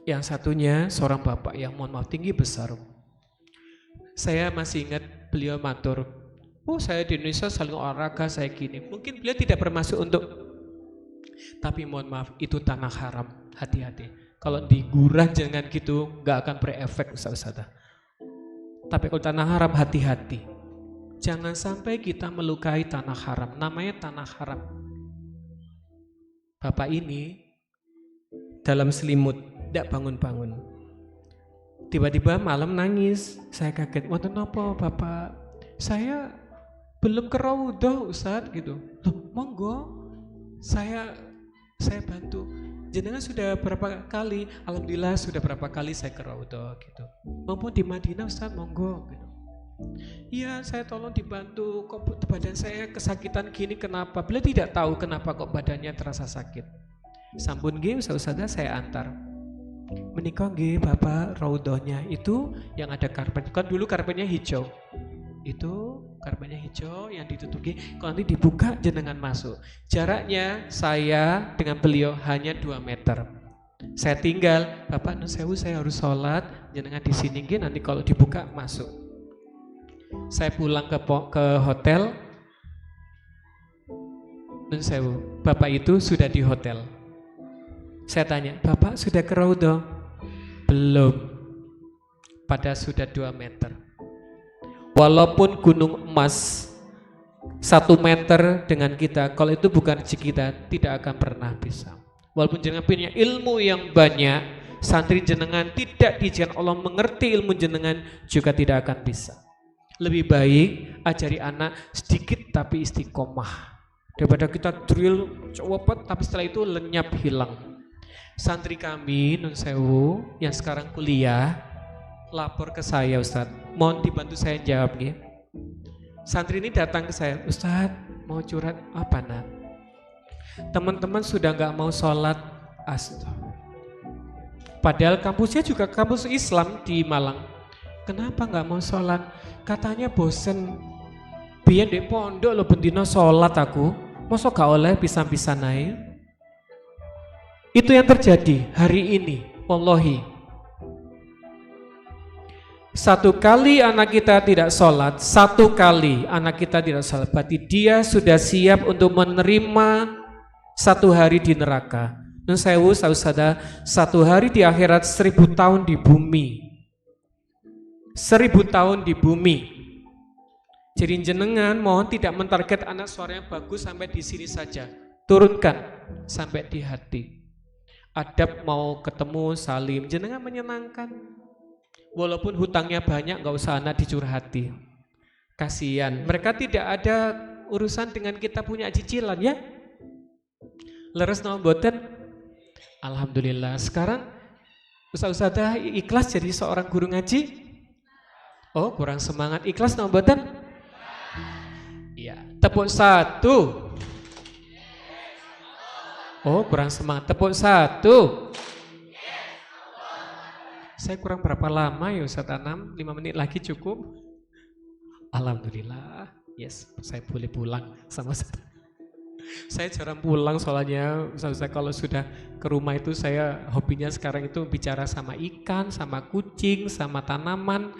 Yang satunya seorang bapak yang mohon maaf tinggi besar. Saya masih ingat beliau matur, oh saya di Indonesia saling olahraga, saya gini. Mungkin beliau tidak bermaksud untuk, tapi mohon maaf itu tanah haram, hati-hati. Kalau digurah jangan gitu, gak akan berefek Ustaz-Ustazah. Tapi kalau tanah haram hati-hati. Jangan sampai kita melukai tanah haram, namanya tanah haram. Bapak ini dalam selimut, tidak bangun-bangun. Tiba-tiba malam nangis, saya kaget. Wonten napa Bapak? Saya belum ke Raudhah Ustaz gitu. Loh, monggo. Saya bantu. Jenengan sudah berapa kali? Alhamdulillah sudah berapa kali saya ke Raudhah gitu. Maupun di Madinah Ustaz, monggo gitu. Iya, saya tolong dibantu. Kok badan saya kesakitan gini, kenapa? Beliau tidak tahu kenapa kok badannya terasa sakit. Sampun nggih Ustaz-Ustazah saya antar. Menikah nggih Bapak Raudhahnya itu yang ada karpet. Kan dulu karpetnya hijau. Itu karpetnya hijau yang ditutupi. Kalau nanti dibuka jenengan masuk. Jaraknya saya dengan beliau hanya 2 meter. Saya tinggal, Bapak nun sewu saya harus sholat, jenengan di sini nggih, nanti kalau dibuka masuk. Saya pulang ke hotel. Nun sewu, Bapak itu sudah di hotel. Saya tanya, Bapak sudah ke Raudhah? Belum. Padahal sudah 2 meter. Walaupun gunung emas 1 meter dengan kita, kalau itu bukan rezeki kita, tidak akan pernah bisa. Walaupun jenengan punya ilmu yang banyak, santri jenengan tidak diizinkan Allah mengerti ilmu jenengan, juga tidak akan bisa. Lebih baik ajari anak sedikit tapi istiqomah, daripada kita drill cowopet tapi setelah itu lenyap hilang. Santri kami nun sewu yang sekarang kuliah lapor ke saya, Ustadz, mohon dibantu saya jawab nih. Santri ini datang ke saya, Ustadz mau curhat apa nak? Teman-teman sudah nggak mau sholat, padahal kampusnya juga kampus Islam di Malang. Kenapa nggak mau sholat? Katanya bosen. Biyen di pondok lo bendino sholat aku, masa gak oleh pisan-pisan naik? Itu yang terjadi hari ini, wallahi. 1 kali anak kita tidak sholat, 1 kali anak kita tidak sholat, berarti dia sudah siap untuk menerima 1 hari di neraka. Nun sewu saudara, 1 hari di akhirat 1000 tahun di bumi. 1000 tahun di bumi. Jadi jenengan mohon tidak mentarget anak suaranya bagus sampai di sini saja. Turunkan sampai di hati. Adab mau ketemu salim, jenengan menyenangkan. Walaupun hutangnya banyak, gak usah anak dicurhati. Kasihan, mereka tidak ada urusan dengan kita punya cicilan ya. Leres nama boten. Alhamdulillah. Sekarang Ustaz-Ustazah ikhlas jadi seorang guru ngaji? Oh kurang semangat, ikhlas nama boten? Iya, tepuk 1. Oh kurang semangat, tepuk 1. Saya kurang berapa lama ya Ustaz Anam? 5 menit lagi cukup? Alhamdulillah, yes, saya boleh pulang sama Ustaz. Saya jarang pulang soalnya Ustaz, kalau sudah ke rumah itu saya hobinya sekarang itu bicara sama ikan, sama kucing, sama tanaman.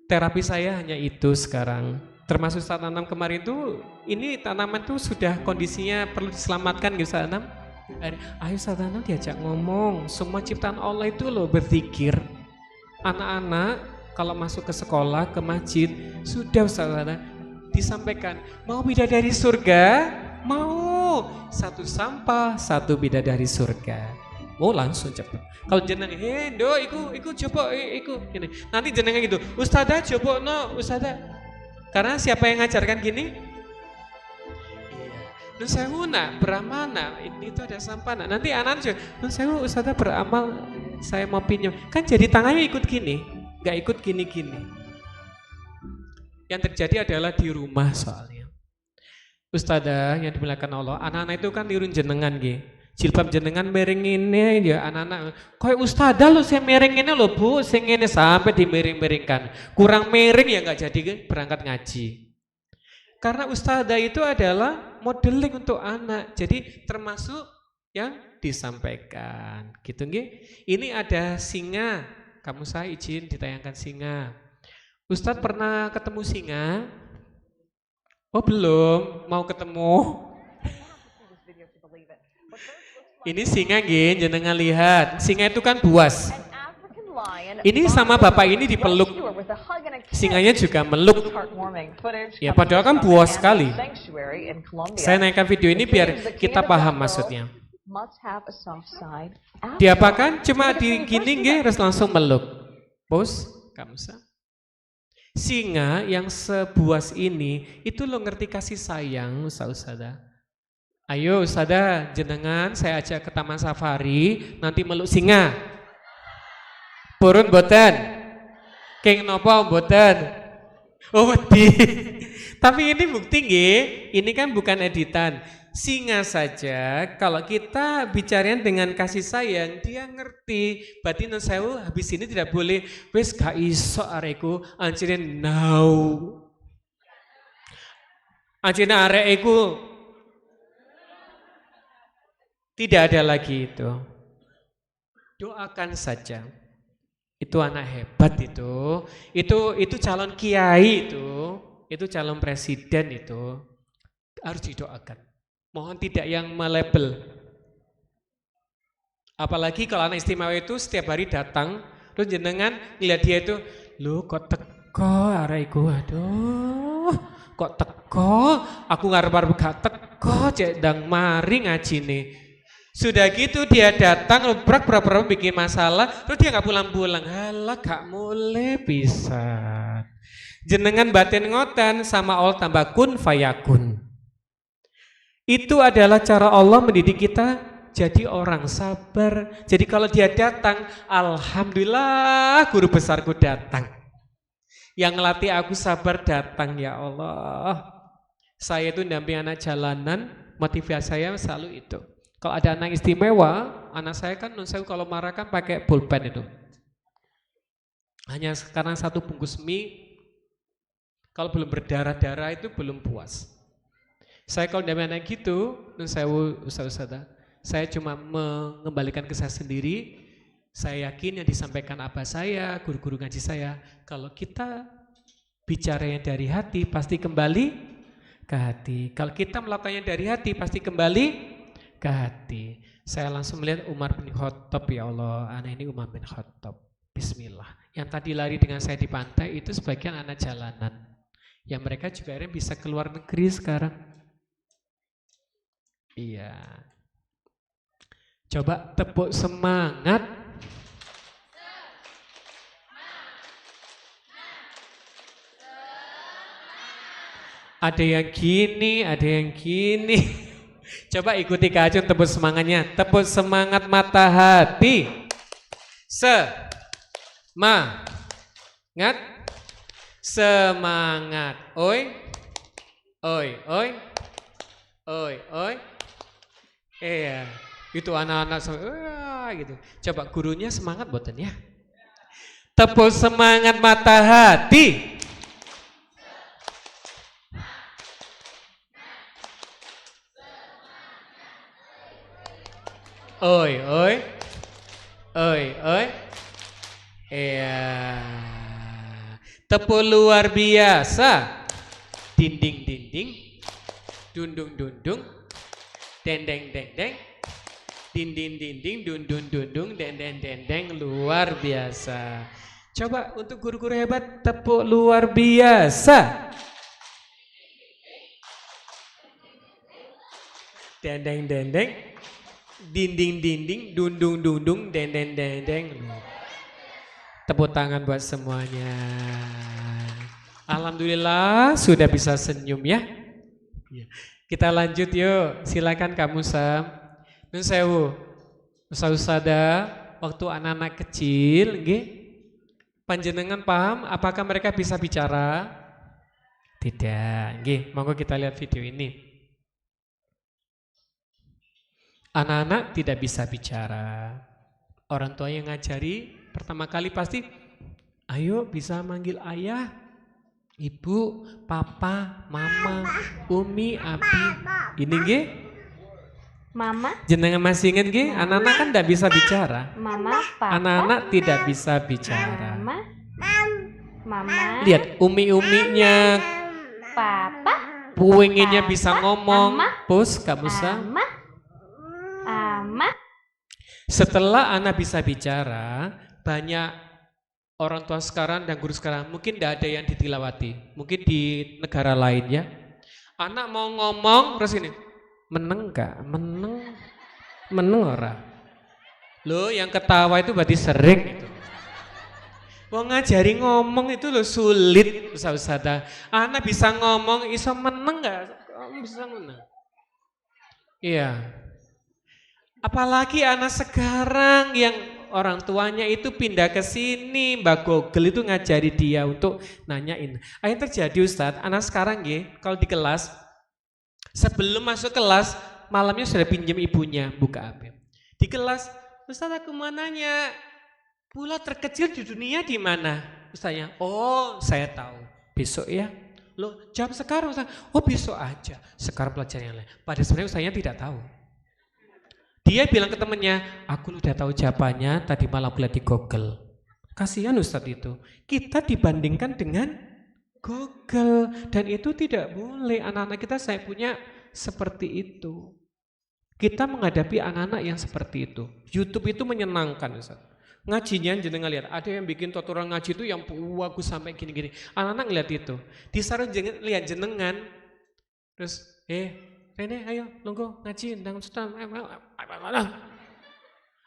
Terapi saya hanya itu sekarang. Termasuk saat tanam kemarin itu, ini tanaman itu sudah kondisinya perlu diselamatkan gitu Ustaz Anam. Ayo Ustaz Anam diajak ngomong, semua ciptaan Allah itu loh berzikir. Anak-anak kalau masuk ke sekolah, ke masjid, sudah Ustaz Anam disampaikan, mau bidadari surga? Mau. 1 sampah, 1 bidadari surga. Mau langsung cepat. Kalau jenengan, iku coba iku gini. Nanti jenengan gitu, Ustazah coba no, Ustazah. Karena siapa yang ngajarkan gini? Nun sewu nak beramal nak, ini tuh ada sampah nak. Nanti anak juga, nun sewu ustadzah beramal, saya mau pinjam. Kan jadi tangannya ikut gini, nggak ikut gini-gini. Yang terjadi adalah di rumah soalnya. Ustadzah yang dimuliakan Allah, anak-anak itu kan nirun jenengan gitu. Jilbab jenengan miringinnya ya anak-anak. Kayak ustadzah lo saya miringinnya lo bu, sing ini sampai dimiring-miringkan. Kurang miring ya nggak jadi berangkat ngaji. Karena ustadzah itu adalah modeling untuk anak. Jadi termasuk yang disampaikan. Gitu nggih. Ini ada singa. Kamu saya izin ditayangkan singa. Ustadz pernah ketemu singa? Oh belum, mau ketemu. Ini singa nggih, jenengan lihat. Singa itu kan buas. Ini sama bapak ini dipeluk. Singanya juga meluk. Ya padahal kan buas sekali. Saya naikkan video ini biar kita paham maksudnya. Diapakan? Cuma digini nggih terus langsung meluk. Bos, kamu sah. Singa yang sebuas ini itu lo ngerti kasih sayang ustadzah. Ayo ustadzah jenengan saya ajak ke taman safari nanti meluk singa. Purun boten. Keng nopo boten. Oh wedi. Tapi ini bukti nggih, ini kan bukan editan. Singa saja kalau kita bicarain dengan kasih sayang dia ngerti. Berarti nun sewu habis ini tidak boleh wis gak iso areku anjirin now. Anjirin areku tidak ada lagi itu. Doakan saja. Itu anak hebat itu. Itu calon kiai itu calon presiden itu harus didoakan. Mohon tidak yang melabel. Apalagi kalau anak istimewa itu setiap hari datang, terus jenengan ngeliat dia itu, lu kok teko araiku, aduh, kok teko, aku ngarep-arep gak teko, cek ndang mari ngaji nih. Sudah gitu dia datang, lebrak pura-pura bikin masalah, terus dia gak pulang-pulang, halah gak mulai bisa. Jenengan batin ngoten sama Allah tambah kun fayakun. Itu adalah cara Allah mendidik kita jadi orang sabar. Jadi kalau dia datang, alhamdulillah guru besarku datang. Yang ngelatih aku sabar datang ya Allah. Saya itu damping anak jalanan, motivasi saya selalu itu. Kalau ada anak istimewa, anak saya kan kalau marah kan pakai pulpen itu. Hanya sekarang satu bungkus mie, kalau belum berdarah-darah itu belum puas. Saya kalau damping anak gitu, ustadzah, saya cuma mengembalikan ke saya sendiri. Saya yakin yang disampaikan abah saya, guru-guru ngaji saya, kalau kita bicaranya dari hati pasti kembali ke hati. Kalau kita melakukannya dari hati pasti kembali ke hati. Saya langsung melihat Umar bin Khattab, ya Allah, anak ini Umar bin Khattab. Bismillah. Yang tadi lari dengan saya di pantai itu sebagian anak jalanan. Yang mereka juga akhirnya bisa keluar negeri sekarang. Iya. Coba tepuk semangat. Ada yang gini, ada yang gini. Coba ikuti Kak Acun tepuk semangatnya. Tepuk semangat mata hati. Semangat. Semangat. Oi. Oi, oi. Oi, oi. Iya, itu anak-anak gitu. Coba gurunya semangat boten ya. Tepuk semangat mata hati. Oi, oi. Oi, oi. Iya. Tepuk luar biasa. Dinding, dinding. Dundung, dundung. Dendeng, dendeng. Dinding, dinding. Dundung, dundung. Dendeng, dendeng. Luar biasa. Coba untuk guru-guru hebat tepuk luar biasa. Dendeng, dendeng. Dinding, dinding. Dundung, dundung. Dendeng, dendeng. Tepuk tangan buat semuanya. Alhamdulillah sudah bisa senyum ya. Iya. Kita lanjut yuk. Silakan kamu Sam. Nun sewu. Ustazada waktu anak-anak kecil nggih. Panjenengan paham apakah mereka bisa bicara? Tidak. Nggih, monggo kita lihat video ini. Anak-anak tidak bisa bicara. Orang tua yang ngajari pertama kali pasti ayo bisa manggil ayah, ibu, papa, mama, umi, abi. Ini nggih? Mama, Jenengan masih ingat nggih? Anak-anak kan tidak bisa bicara. mama, papa, Anak-anak tidak bisa bicara. mama, Lihat umi-uminya, papa, puinginnya bisa ngomong. Ama. Pus, kamu Sam. ama, Setelah anak bisa bicara, banyak orang tua sekarang dan guru sekarang mungkin tidak ada yang ditilawati. Mungkin di negara lain ya. Anak mau ngomong terus ini, meneng gak? Meneng ora. Loh yang ketawa itu berarti sering itu. Wong ngajari ngomong itu loh sulit Ustazah. Anak bisa ngomong, iso meneng gak? Bisa meneng. Iya. Apalagi anak sekarang yang orang tuanya itu pindah ke sini, Mbak Google itu ngajari dia untuk nanyain. Akhirnya terjadi Ustadz, anak sekarang kalau di kelas, sebelum masuk kelas, malamnya sudah pinjam ibunya buka HP. Di kelas, Ustadz aku mau nanya, pulau terkecil di dunia di mana? Ustadznya, oh saya tahu, besok ya. Loh jam sekarang Ustadz, oh besok aja, sekarang pelajaran yang lain. Padahal sebenarnya Ustadznya tidak tahu. Dia bilang ke temennya, aku udah tahu jawabannya, tadi malam lihat di Google. Kasihan Ustadz itu. Kita dibandingkan dengan Google. Dan itu tidak boleh. Anak-anak kita saya punya seperti itu. Kita menghadapi anak-anak yang seperti itu. YouTube itu menyenangkan Ustadz. Ngajinya jenengan lihat, ada yang bikin tutorial ngaji itu yang bagus sampai gini-gini. Anak-anak lihat itu. Disaruh lihat jenengan. Terus, Rene ayo nunggu ngaji ndang Ustaz.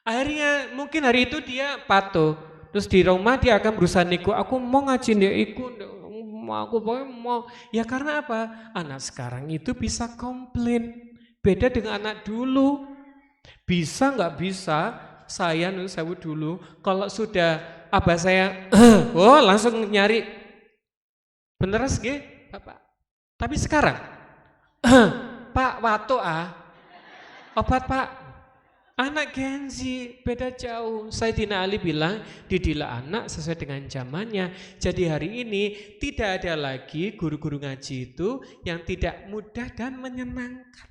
Akhirnya mungkin hari itu dia patuh. Terus di rumah dia akan berusaha nego, aku mau ngaji dia ikut. Aku mau. Ya karena apa? Anak sekarang itu bisa komplain. Beda dengan anak dulu. Bisa nggak bisa? Saya dulu kalau sudah abah saya langsung nyari. Beneran sih, Bapak. Tapi sekarang Pak, watu obat Pak. Anak Gen Z beda jauh. Sayyidina Ali bilang, didilah anak sesuai dengan zamannya. Jadi hari ini tidak ada lagi guru-guru ngaji itu yang tidak mudah dan menyenangkan.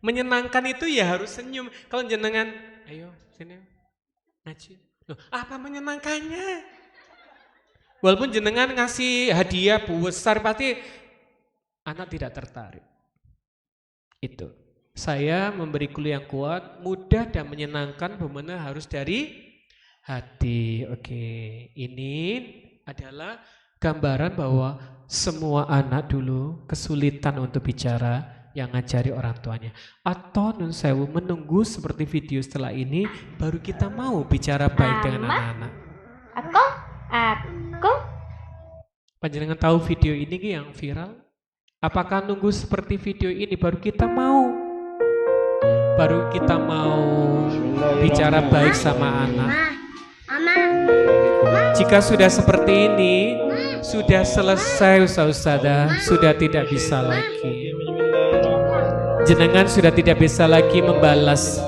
Menyenangkan itu ya harus senyum. Kalau jenengan, ayo sini ngaji. Loh, apa menyenangkannya? Walaupun jenengan ngasih hadiah besar pasti anak tidak tertarik. Itu. Saya memberi clue yang kuat, mudah dan menyenangkan, benar harus dari hati. Oke, ini adalah gambaran bahwa semua anak dulu kesulitan untuk bicara yang ngajari orang tuanya. Atau nun sewu menunggu seperti video setelah ini, baru kita mau bicara baik dengan anak-anak. aku, Panjenengan tahu video ini yang viral? Apakah nunggu seperti video ini baru kita mau bicara baik sama anak? Jika sudah seperti ini, sudah selesai Ustazah, sudah tidak bisa lagi. Jenengan sudah tidak bisa lagi membalas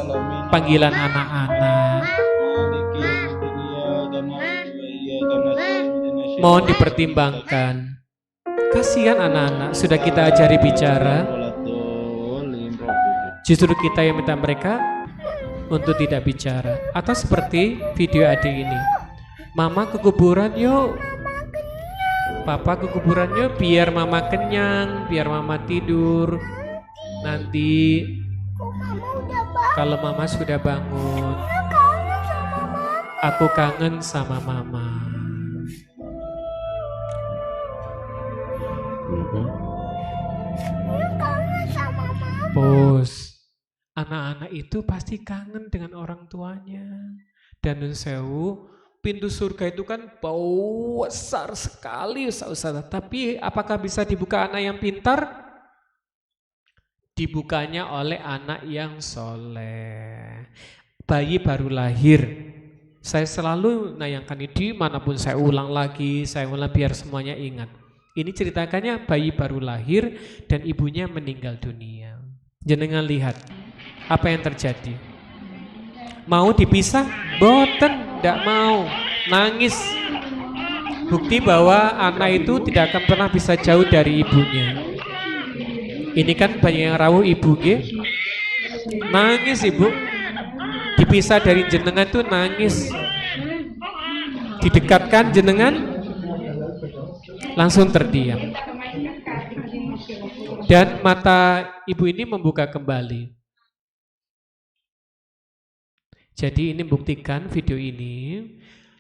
panggilan anak-anak. Mohon dipertimbangkan. Kasihan anak-anak, sudah kita ajari bicara. Justru kita yang minta mereka untuk tidak bicara. Atau seperti video adik ini. Mama ke kuburan yuk. Papa ke kuburan yuk biar mama kenyang, biar mama tidur. Nanti kalau mama sudah bangun, aku kangen sama mama. Bos, anak-anak itu pasti kangen dengan orang tuanya. Dan nun sewu, pintu surga itu kan bau besar sekali Ustaz. Tapi apakah bisa dibuka anak yang pintar? Dibukanya oleh anak yang soleh. Bayi baru lahir. Saya selalu nayangkan ini manapun saya ulang lagi, saya ulang biar semuanya ingat. Ini ceritakannya bayi baru lahir dan ibunya meninggal dunia. Jenengan lihat apa yang terjadi. Mau dipisah? Boten, tidak mau. Nangis. Bukti bahwa anak itu tidak akan pernah bisa jauh dari ibunya. Ini kan banyak yang rawuh ibu, nggih. Nangis ibu. Dipisah dari jenengan tuh nangis. Didekatkan jenengan langsung terdiam. Dan mata ibu ini membuka kembali. Jadi ini buktikan video ini,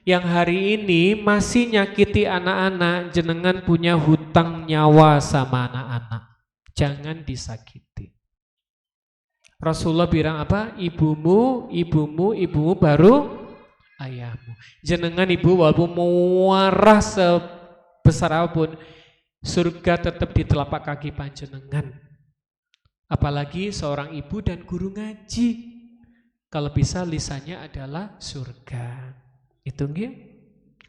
yang hari ini masih nyakiti anak-anak, jenengan punya hutang nyawa sama anak-anak. Jangan disakiti. Rasulullah bilang apa? Ibumu baru ayahmu. Jenengan ibu walaupun marah sebesar apapun, surga tetap di telapak kaki panjenengan. Apalagi seorang ibu dan guru ngaji. Kalau bisa lisannya adalah surga. Itu nggih?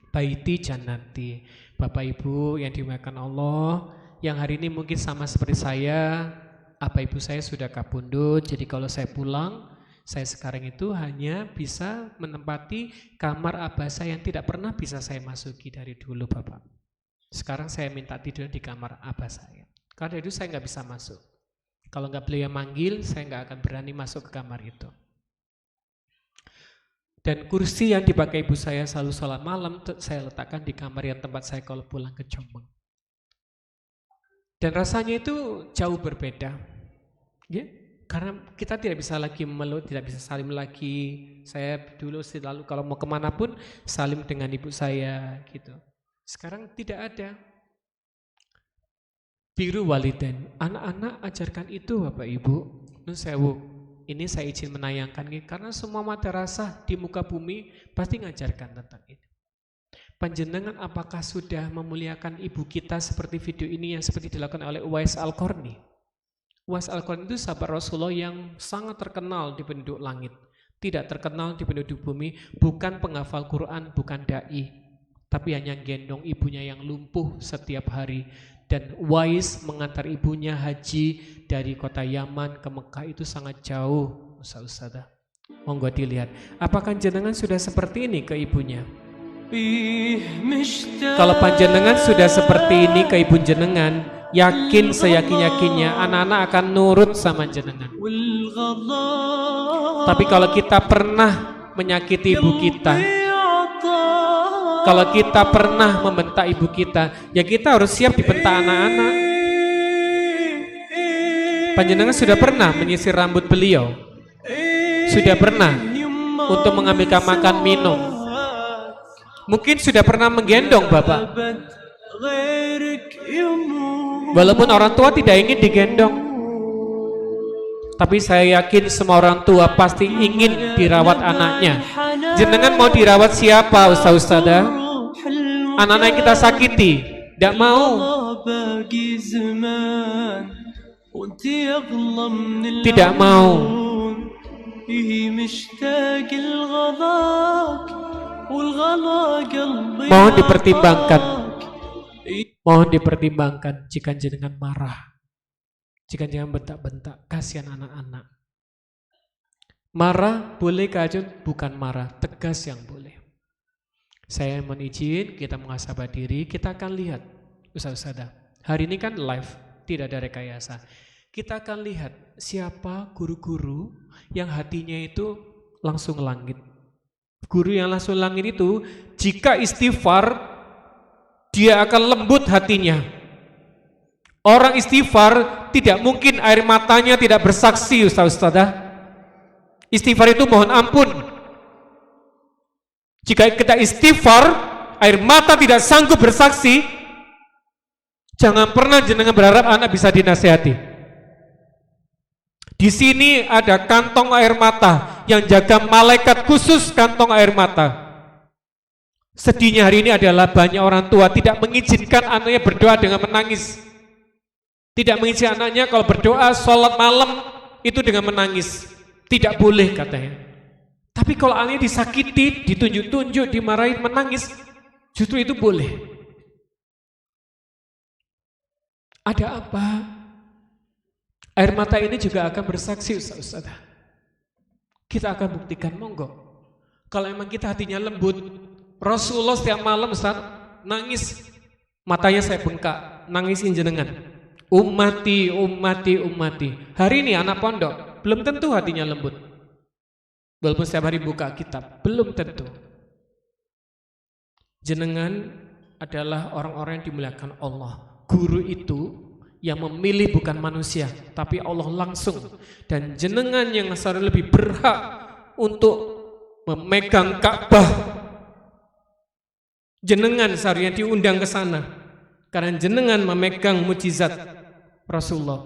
Baiti jannati. Bapak Ibu yang dimuliakan Allah, yang hari ini mungkin sama seperti saya, apa ibu saya sudah kapundut. Jadi kalau saya pulang, saya sekarang itu hanya bisa menempati kamar abah saya yang tidak pernah bisa saya masuki dari dulu, Bapak. Sekarang saya minta tidur di kamar abah saya. Karena itu saya nggak bisa masuk. Kalau nggak beliau manggil, saya nggak akan berani masuk ke kamar itu. Dan kursi yang dipakai ibu saya selalu sholat malam, saya letakkan di kamar yang tempat saya kalau pulang ke Jombang. Dan rasanya itu jauh berbeda. Ya? Karena kita tidak bisa lagi meluk, tidak bisa salim lagi. Saya dulu selalu kalau mau kemana pun salim dengan ibu saya gitu. Sekarang tidak ada. Biru walidain, anak-anak ajarkan itu Bapak Ibu. Nun sewu. Ini saya izin menayangkan karena semua madrasah di muka bumi pasti ngajarkan tentang ini. Panjenengan apakah sudah memuliakan ibu kita seperti video ini yang seperti dilakukan oleh Uwais Al-Qarni? Uwais Al-Qarni itu sahabat Rasulullah yang sangat terkenal di penduduk langit, tidak terkenal di penduduk bumi, bukan penghafal Quran, bukan dai, tapi hanya gendong ibunya yang lumpuh setiap hari. Dan Uwais mengantar ibunya haji dari kota Yaman ke Mekah itu sangat jauh, Ustaz-Ustazah. Monggo dilihat, apakah jenengan sudah seperti ini ke ibunya? Kalau panjenengan sudah seperti ini ke ibu jenengan, yakin seyakin-yakinnya anak-anak akan nurut sama jenengan. Tapi kalau kita pernah menyakiti ibu kita, kalau kita pernah membentak ibu kita, ya kita harus siap dibentak anak-anak. Panjenengan sudah pernah menyisir rambut beliau? Sudah pernah untuk mengambilkan makan minum? Mungkin sudah pernah menggendong Bapak. Walaupun orang tua tidak ingin digendong, tapi saya yakin semua orang tua pasti ingin dirawat anaknya. Jenengan mau dirawat siapa, Ustaz-Ustazah? Anak-anak yang kita sakiti, tidak mau. Tidak mau. Mohon dipertimbangkan. Mohon dipertimbangkan jika jenengan marah. Jika jangan bentak-bentak, kasihan anak-anak. Marah boleh kajun, bukan marah, tegas yang boleh. Saya mohon izin, kita muhasabah diri, kita akan lihat, Ustaz-Ustazah. Hari ini kan live, tidak ada rekayasa. Kita akan lihat siapa guru-guru yang hatinya itu langsung langit. Guru yang langsung langit itu, jika istighfar, dia akan lembut hatinya. Orang istighfar tidak mungkin air matanya tidak bersaksi, Ustaz-Ustazah. Istighfar itu mohon ampun. Jika kita istighfar, air mata tidak sanggup bersaksi, jangan pernah jenengan berharap anak bisa dinasihati. Di sini ada kantong air mata yang jaga malaikat khusus kantong air mata. Sedihnya hari ini adalah banyak orang tua tidak mengizinkan anaknya berdoa dengan menangis. Tidak mengizinkan anaknya kalau berdoa sholat malam itu dengan menangis. Tidak boleh katanya. Tapi kalau anaknya disakiti, ditunjuk-tunjuk, dimarahin, menangis, justru itu boleh. Ada apa? Air mata ini juga akan bersaksi, Ustaz. Kita akan buktikan, monggo. Kalau emang kita hatinya lembut, Rasulullah setiap malam Ustaz nangis, matanya saya bengkak, nangisin jenengan. Ummati, ummati, ummati. Hari ini anak pondok belum tentu hatinya lembut. Walaupun setiap hari buka kitab, belum tentu. Jenengan adalah orang-orang yang dimuliakan Allah. Guru itu yang memilih bukan manusia, tapi Allah langsung. Dan jenengan yang seharusnya lebih berhak untuk memegang Ka'bah. Jenengan seharusnya diundang ke sana karena jenengan memegang mukjizat Rasulullah.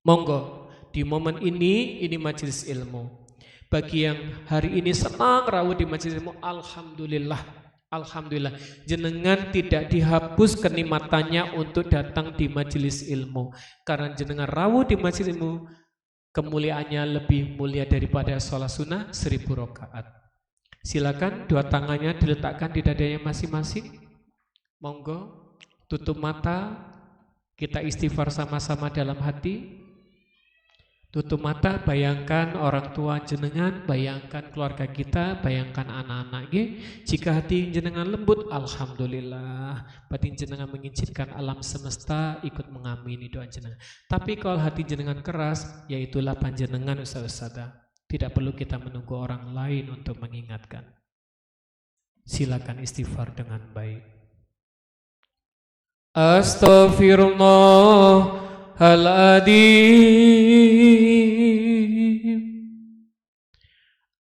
Monggo di momen ini majelis ilmu. Bagi yang hari ini senang rawuh di majelis ilmu, alhamdulillah, alhamdulillah. Jenengan tidak dihapus kenikmatannya untuk datang di majelis ilmu. Karena jenengan rawuh di majelis ilmu, kemuliaannya lebih mulia daripada sholat sunnah 1000 rakaat. Silakan dua tangannya diletakkan di dadanya masing-masing. Monggo tutup mata, kita istighfar sama-sama dalam hati. Tutup mata, bayangkan orang tua jenengan, bayangkan keluarga kita, bayangkan anak-anak. Jika hati jenengan lembut, alhamdulillah, batin jenengan mengizinkan alam semesta ikut mengamini doa jenengan. Tapi kalau hati jenengan keras, yaitulah panjenengan ustaz-ustazah. Tidak perlu kita menunggu orang lain untuk mengingatkan. Silakan istighfar dengan baik. Astaghfirullahaladzim.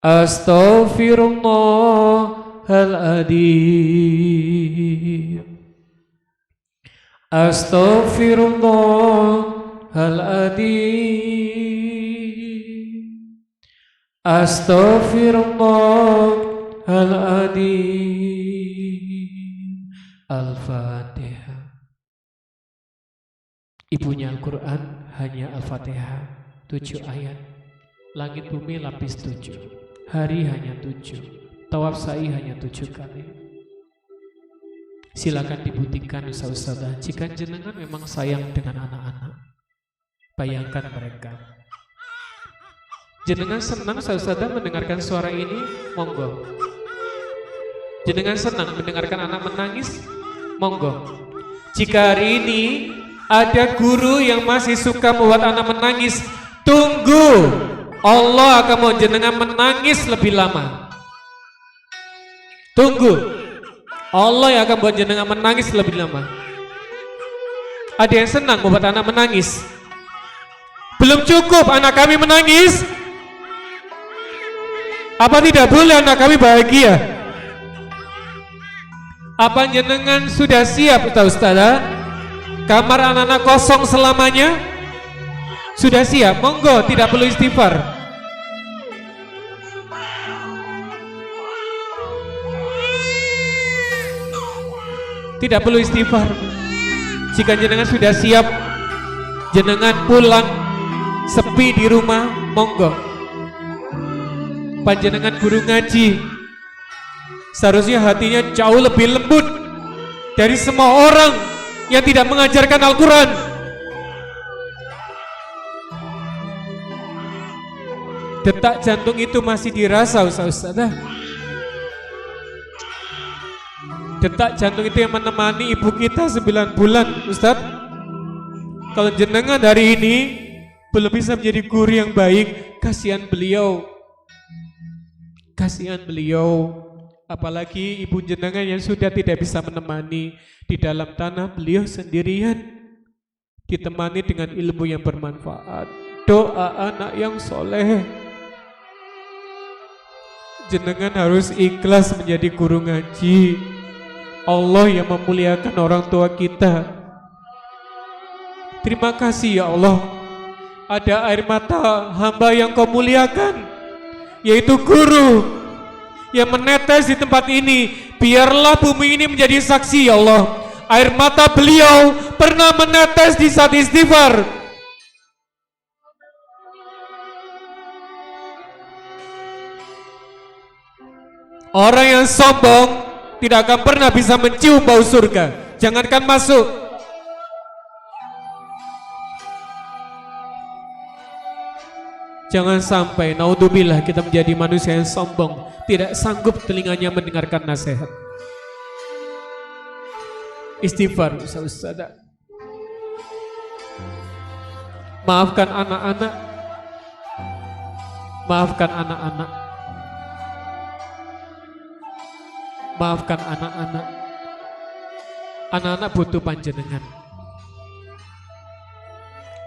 Astaghfirullahaladzim. Astaghfirullahaladzim. Astaghfirullahaladzim. Al-Fatihah. Ibunya Al-Quran hanya Al-Fatihah 7 ayat. Langit bumi lapis 7. Hari hanya 7. Tawaf sa'i hanya 7 kali. Silakan dibuktikan ustaz-ustazah. Jika jenengan memang sayang dengan anak-anak, bayangkan mereka. Jenengan senang ustaz-ustazah mendengarkan suara ini, monggo. Jenengan senang mendengarkan anak menangis, monggo. Jika hari ini ada guru yang masih suka membuat anak menangis, tunggu, Allah akan mau jenengan menangis lebih lama. Tunggu, Allah yang akan buat jenengan menangis lebih lama. Ada yang senang membuat anak menangis? Belum cukup anak kami menangis? Apa tidak boleh anak kami bahagia? Apa jenengan sudah siap ustaz-ustazah? Kamar anak-anak kosong selamanya? Sudah siap? Monggo, tidak perlu istighfar. Tidak perlu istighfar. Jika jenengan sudah siap, jenengan pulang sepi di rumah, monggo. Panjenengan guru ngaji, seharusnya hatinya jauh lebih lembut dari semua orang yang tidak mengajarkan Al-Quran. Detak jantung itu masih dirasa ustaz-ustazah. Detak jantung itu yang menemani ibu kita 9 bulan Ustaz. Kalau jenengan hari ini belum bisa menjadi guru yang baik, kasihan beliau. Kasihan beliau, apalagi ibu jenengan yang sudah tidak bisa menemani di dalam tanah, beliau sendirian ditemani dengan ilmu yang bermanfaat, doa anak yang soleh. Jenengan harus ikhlas menjadi guru ngaji. Allah yang memuliakan orang tua kita. Terima kasih ya Allah, ada air mata hamba yang kau muliakan, yaitu guru yang menetes di tempat ini. Biarlah bumi ini menjadi saksi ya Allah. Air mata beliau pernah menetes di saat istighfar. Orang yang sombong tidak akan pernah bisa mencium bau surga. Jangankan masuk. Jangan sampai naudzubillah kita menjadi manusia yang sombong, tidak sanggup telinganya mendengarkan nasihat. Istighfar Ustaz. Maafkan anak-anak. Maafkan anak-anak. Maafkan anak-anak. Anak-anak butuh panjenengan.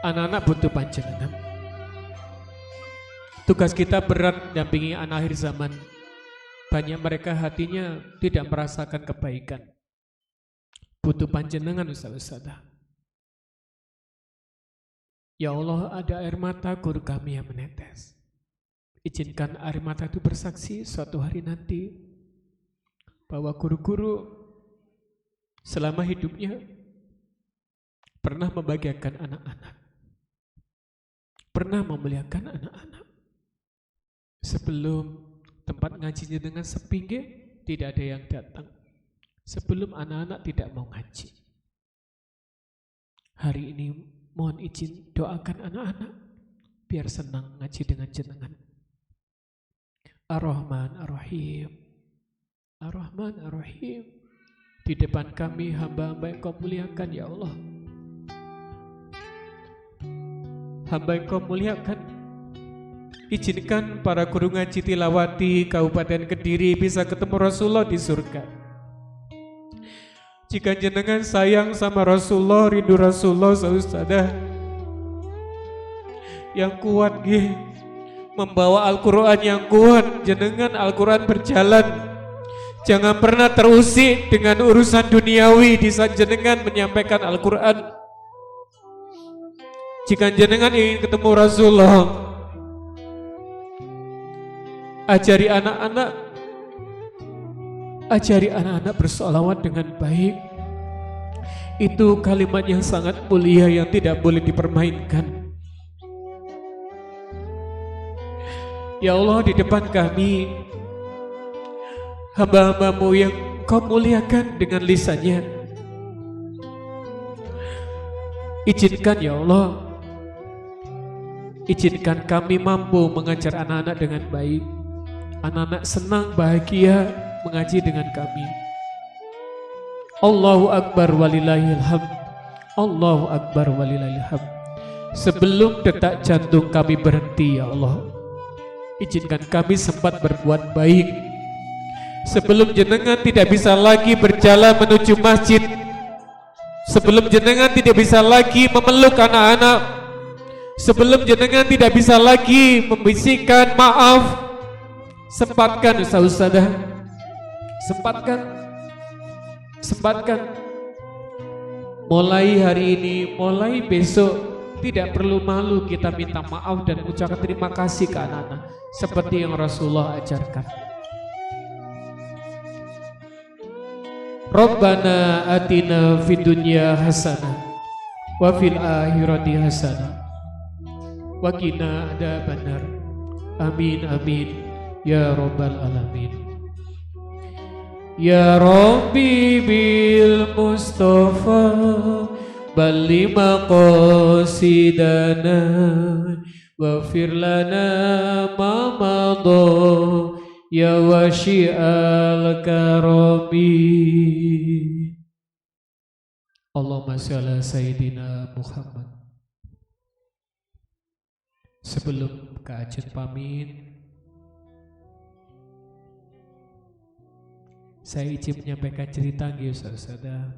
Anak-anak butuh panjenengan. Tugas kita berat dampingi anak akhir zaman. Banyak mereka hatinya tidak merasakan kebaikan. Butuh panjenengan Ustaz. Ya Allah, ada air mata guru kami yang menetes. Izinkan air mata itu bersaksi suatu hari nanti bahwa guru-guru selama hidupnya pernah membahagiakan anak-anak, pernah memuliakan anak-anak. Sebelum tempat ngajinya dengan sepi, tidak ada yang datang. Sebelum anak-anak tidak mau ngaji. Hari ini mohon izin doakan anak-anak biar senang ngaji dengan jenengan. Ar-Rahman Ar-Rahim, Ar-Rahman Ar-Rahim. Di depan kami hamba-hamba yang kau muliakan ya Allah. Hamba yang kau muliakan, izinkan para guru ngaji tilawati Kabupaten Kediri bisa ketemu Rasulullah di surga. Jika jenengan sayang sama Rasulullah, rindu Rasulullah Ustazah, yang kuat membawa Al-Quran yang kuat, jenengan Al-Quran berjalan. Jangan pernah terusik dengan urusan duniawi di saat jenengan menyampaikan Al-Quran. Jika jenengan ingin ketemu Rasulullah, ajari anak-anak bersolawat dengan baik. Itu kalimat yang sangat mulia yang tidak boleh dipermainkan. Ya Allah, di depan kami hamba-hambamu yang kau muliakan dengan lisannya, izinkan ya Allah, izinkan kami mampu mengajar anak-anak dengan baik. Anak-anak senang bahagia mengaji dengan kami. Allahu Akbar walillahil hamd. Allahu Akbar walillahil hamd. Sebelum detak jantung kami berhenti ya Allah, izinkan kami sempat berbuat baik. Sebelum jenengan tidak bisa lagi berjalan menuju masjid, sebelum jenengan tidak bisa lagi memeluk anak-anak, sebelum jenengan tidak bisa lagi membisikkan maaf, sempatkan Ustazah, sempatkan. Mulai hari ini, mulai besok, tidak perlu malu kita minta maaf dan ucapkan terima kasih ke anak-anak seperti yang Rasulullah ajarkan. Rabbana atina fid dunya hasanah wa fil akhirati hasanah wa qina adzabannar. Amin amin ya rabbal alamin. Ya Rabbi bil Mustafa balli maqasidana waghfir lana ma madha ya wasyi'al karami. Allahumma sholli ala Sayyidina Muhammad. Sebelum Kak Ajeng pamit, saya izin menyampaikan cerita Ustazah.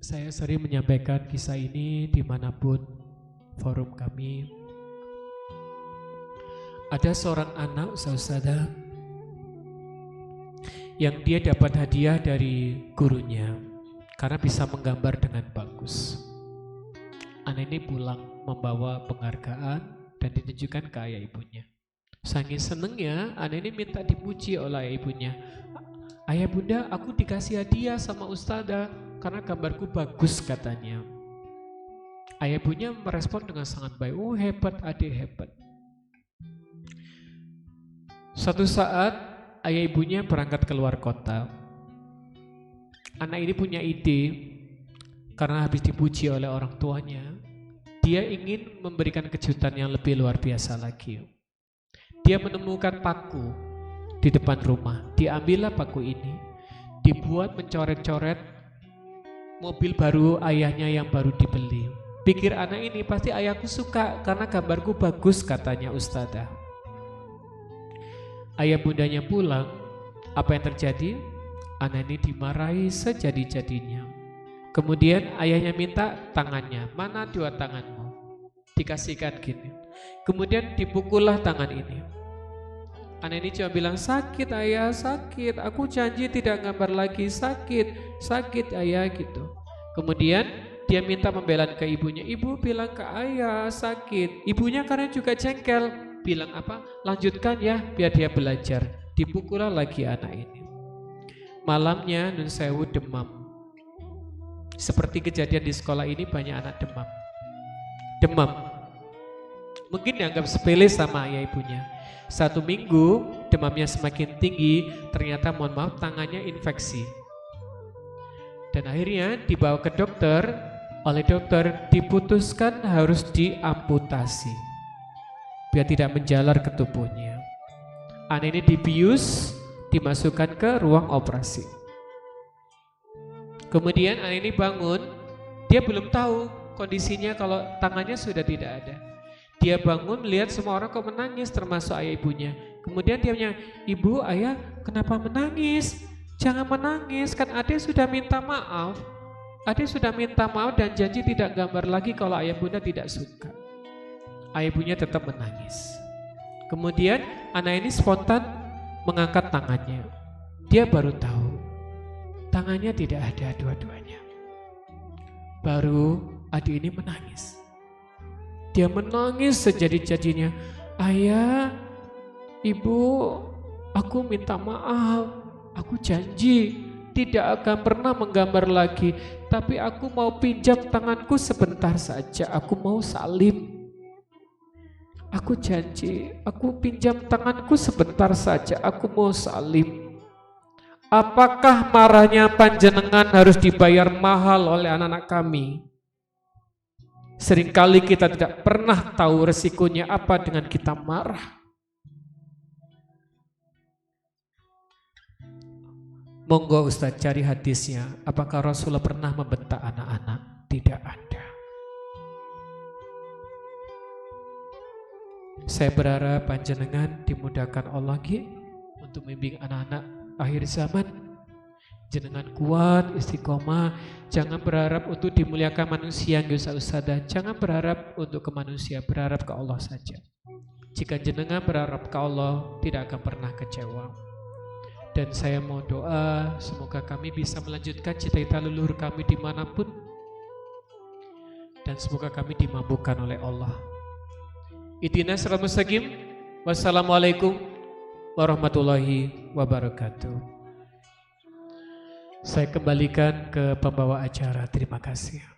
Saya sering menyampaikan kisah ini dimanapun forum kami. Ada seorang anak Ustazah yang dia dapat hadiah dari gurunya karena bisa menggambar dengan bagus. anak ini pulang membawa penghargaan dan ditunjukkan ke ayah ibunya. Saking senengnya, anak ini minta dipuji oleh ayah ibunya. Ayah bunda, aku dikasih hadiah sama ustadzah karena gambarku bagus katanya. Ayah ibunya merespon dengan sangat baik. Oh hebat adik, hebat. Suatu saat ayah ibunya berangkat keluar kota. Anak ini punya ide, karena habis dipuji oleh orang tuanya, dia ingin memberikan kejutan yang lebih luar biasa lagi. Dia menemukan paku di depan rumah. Diambillah paku ini, dibuat mencoret-coret mobil baru ayahnya yang baru dibeli. Pikir anak ini, pasti ayahku suka karena gambarku bagus katanya ustadzah. Ayah bundanya pulang, apa yang terjadi? Anak ini dimarahi sejadi-jadinya. Kemudian ayahnya minta tangannya, mana dua tanganmu? Dikasihkan gini. Kemudian dipukullah tangan ini. Anak ini cuma bilang, sakit ayah, sakit. Aku janji tidak gambar lagi, sakit, sakit ayah gitu. Kemudian dia minta pembelaan ke ibunya. Ibu bilang ke ayah sakit. Ibunya karena juga jengkel, bilang apa? Lanjutkan ya, biar dia belajar. Dipukullah lagi anak ini. Malamnya Nun Sewu demam. Seperti kejadian di sekolah ini, banyak anak demam. Demam. Mungkin dianggap sepele sama ayah ibunya. 1 minggu demamnya semakin tinggi, ternyata mohon maaf tangannya infeksi. Dan akhirnya dibawa ke dokter, oleh dokter diputuskan harus diamputasi biar tidak menjalar ke tubuhnya. Anak ini dibius, dimasukkan ke ruang operasi. Kemudian anak ini bangun, dia belum tahu kondisinya kalau tangannya sudah tidak ada. Dia bangun melihat semua orang kok menangis, termasuk ayah ibunya. Kemudian dia tanya, ibu, ayah kenapa menangis? Jangan menangis, kan adik sudah minta maaf. Adik sudah minta maaf dan janji tidak gambar lagi kalau ayah bunda tidak suka. Ayah ibunya tetap menangis. Kemudian anak ini spontan mengangkat tangannya. Dia baru tahu tangannya tidak ada dua-duanya. Baru adik ini menangis. Dia menangis sejadi-jadinya. Ayah, ibu, aku minta maaf. Aku janji tidak akan pernah menggambar lagi. Tapi aku mau pinjam tanganku sebentar saja. Aku mau salim. Aku janji, aku pinjam tanganku sebentar saja. Aku mau salim. Apakah marahnya panjenengan harus dibayar mahal oleh anak-anak kami? Seringkali kita tidak pernah tahu resikonya apa dengan kita marah. Monggo Ustaz cari hadisnya. Apakah Rasulullah pernah membentak anak-anak? Tidak ada. Saya berharap panjenengan dimudahkan Allah untuk membimbing anak-anak akhir zaman. Jenengan kuat, istiqomah. Jangan berharap untuk dimuliakan manusia, Ustazah. Jangan berharap untuk ke manusia, berharap ke Allah saja. Jika jenengan berharap ke Allah, tidak akan pernah kecewa. Dan saya mau doa, semoga kami bisa melanjutkan cita-cita leluhur kami dimanapun. Dan semoga kami dimampukan oleh Allah. Ihdinas siratal mustaqim. Wassalamualaikum warahmatullahi wabarakatuh. Saya kembalikan ke pembawa acara. Terima kasih.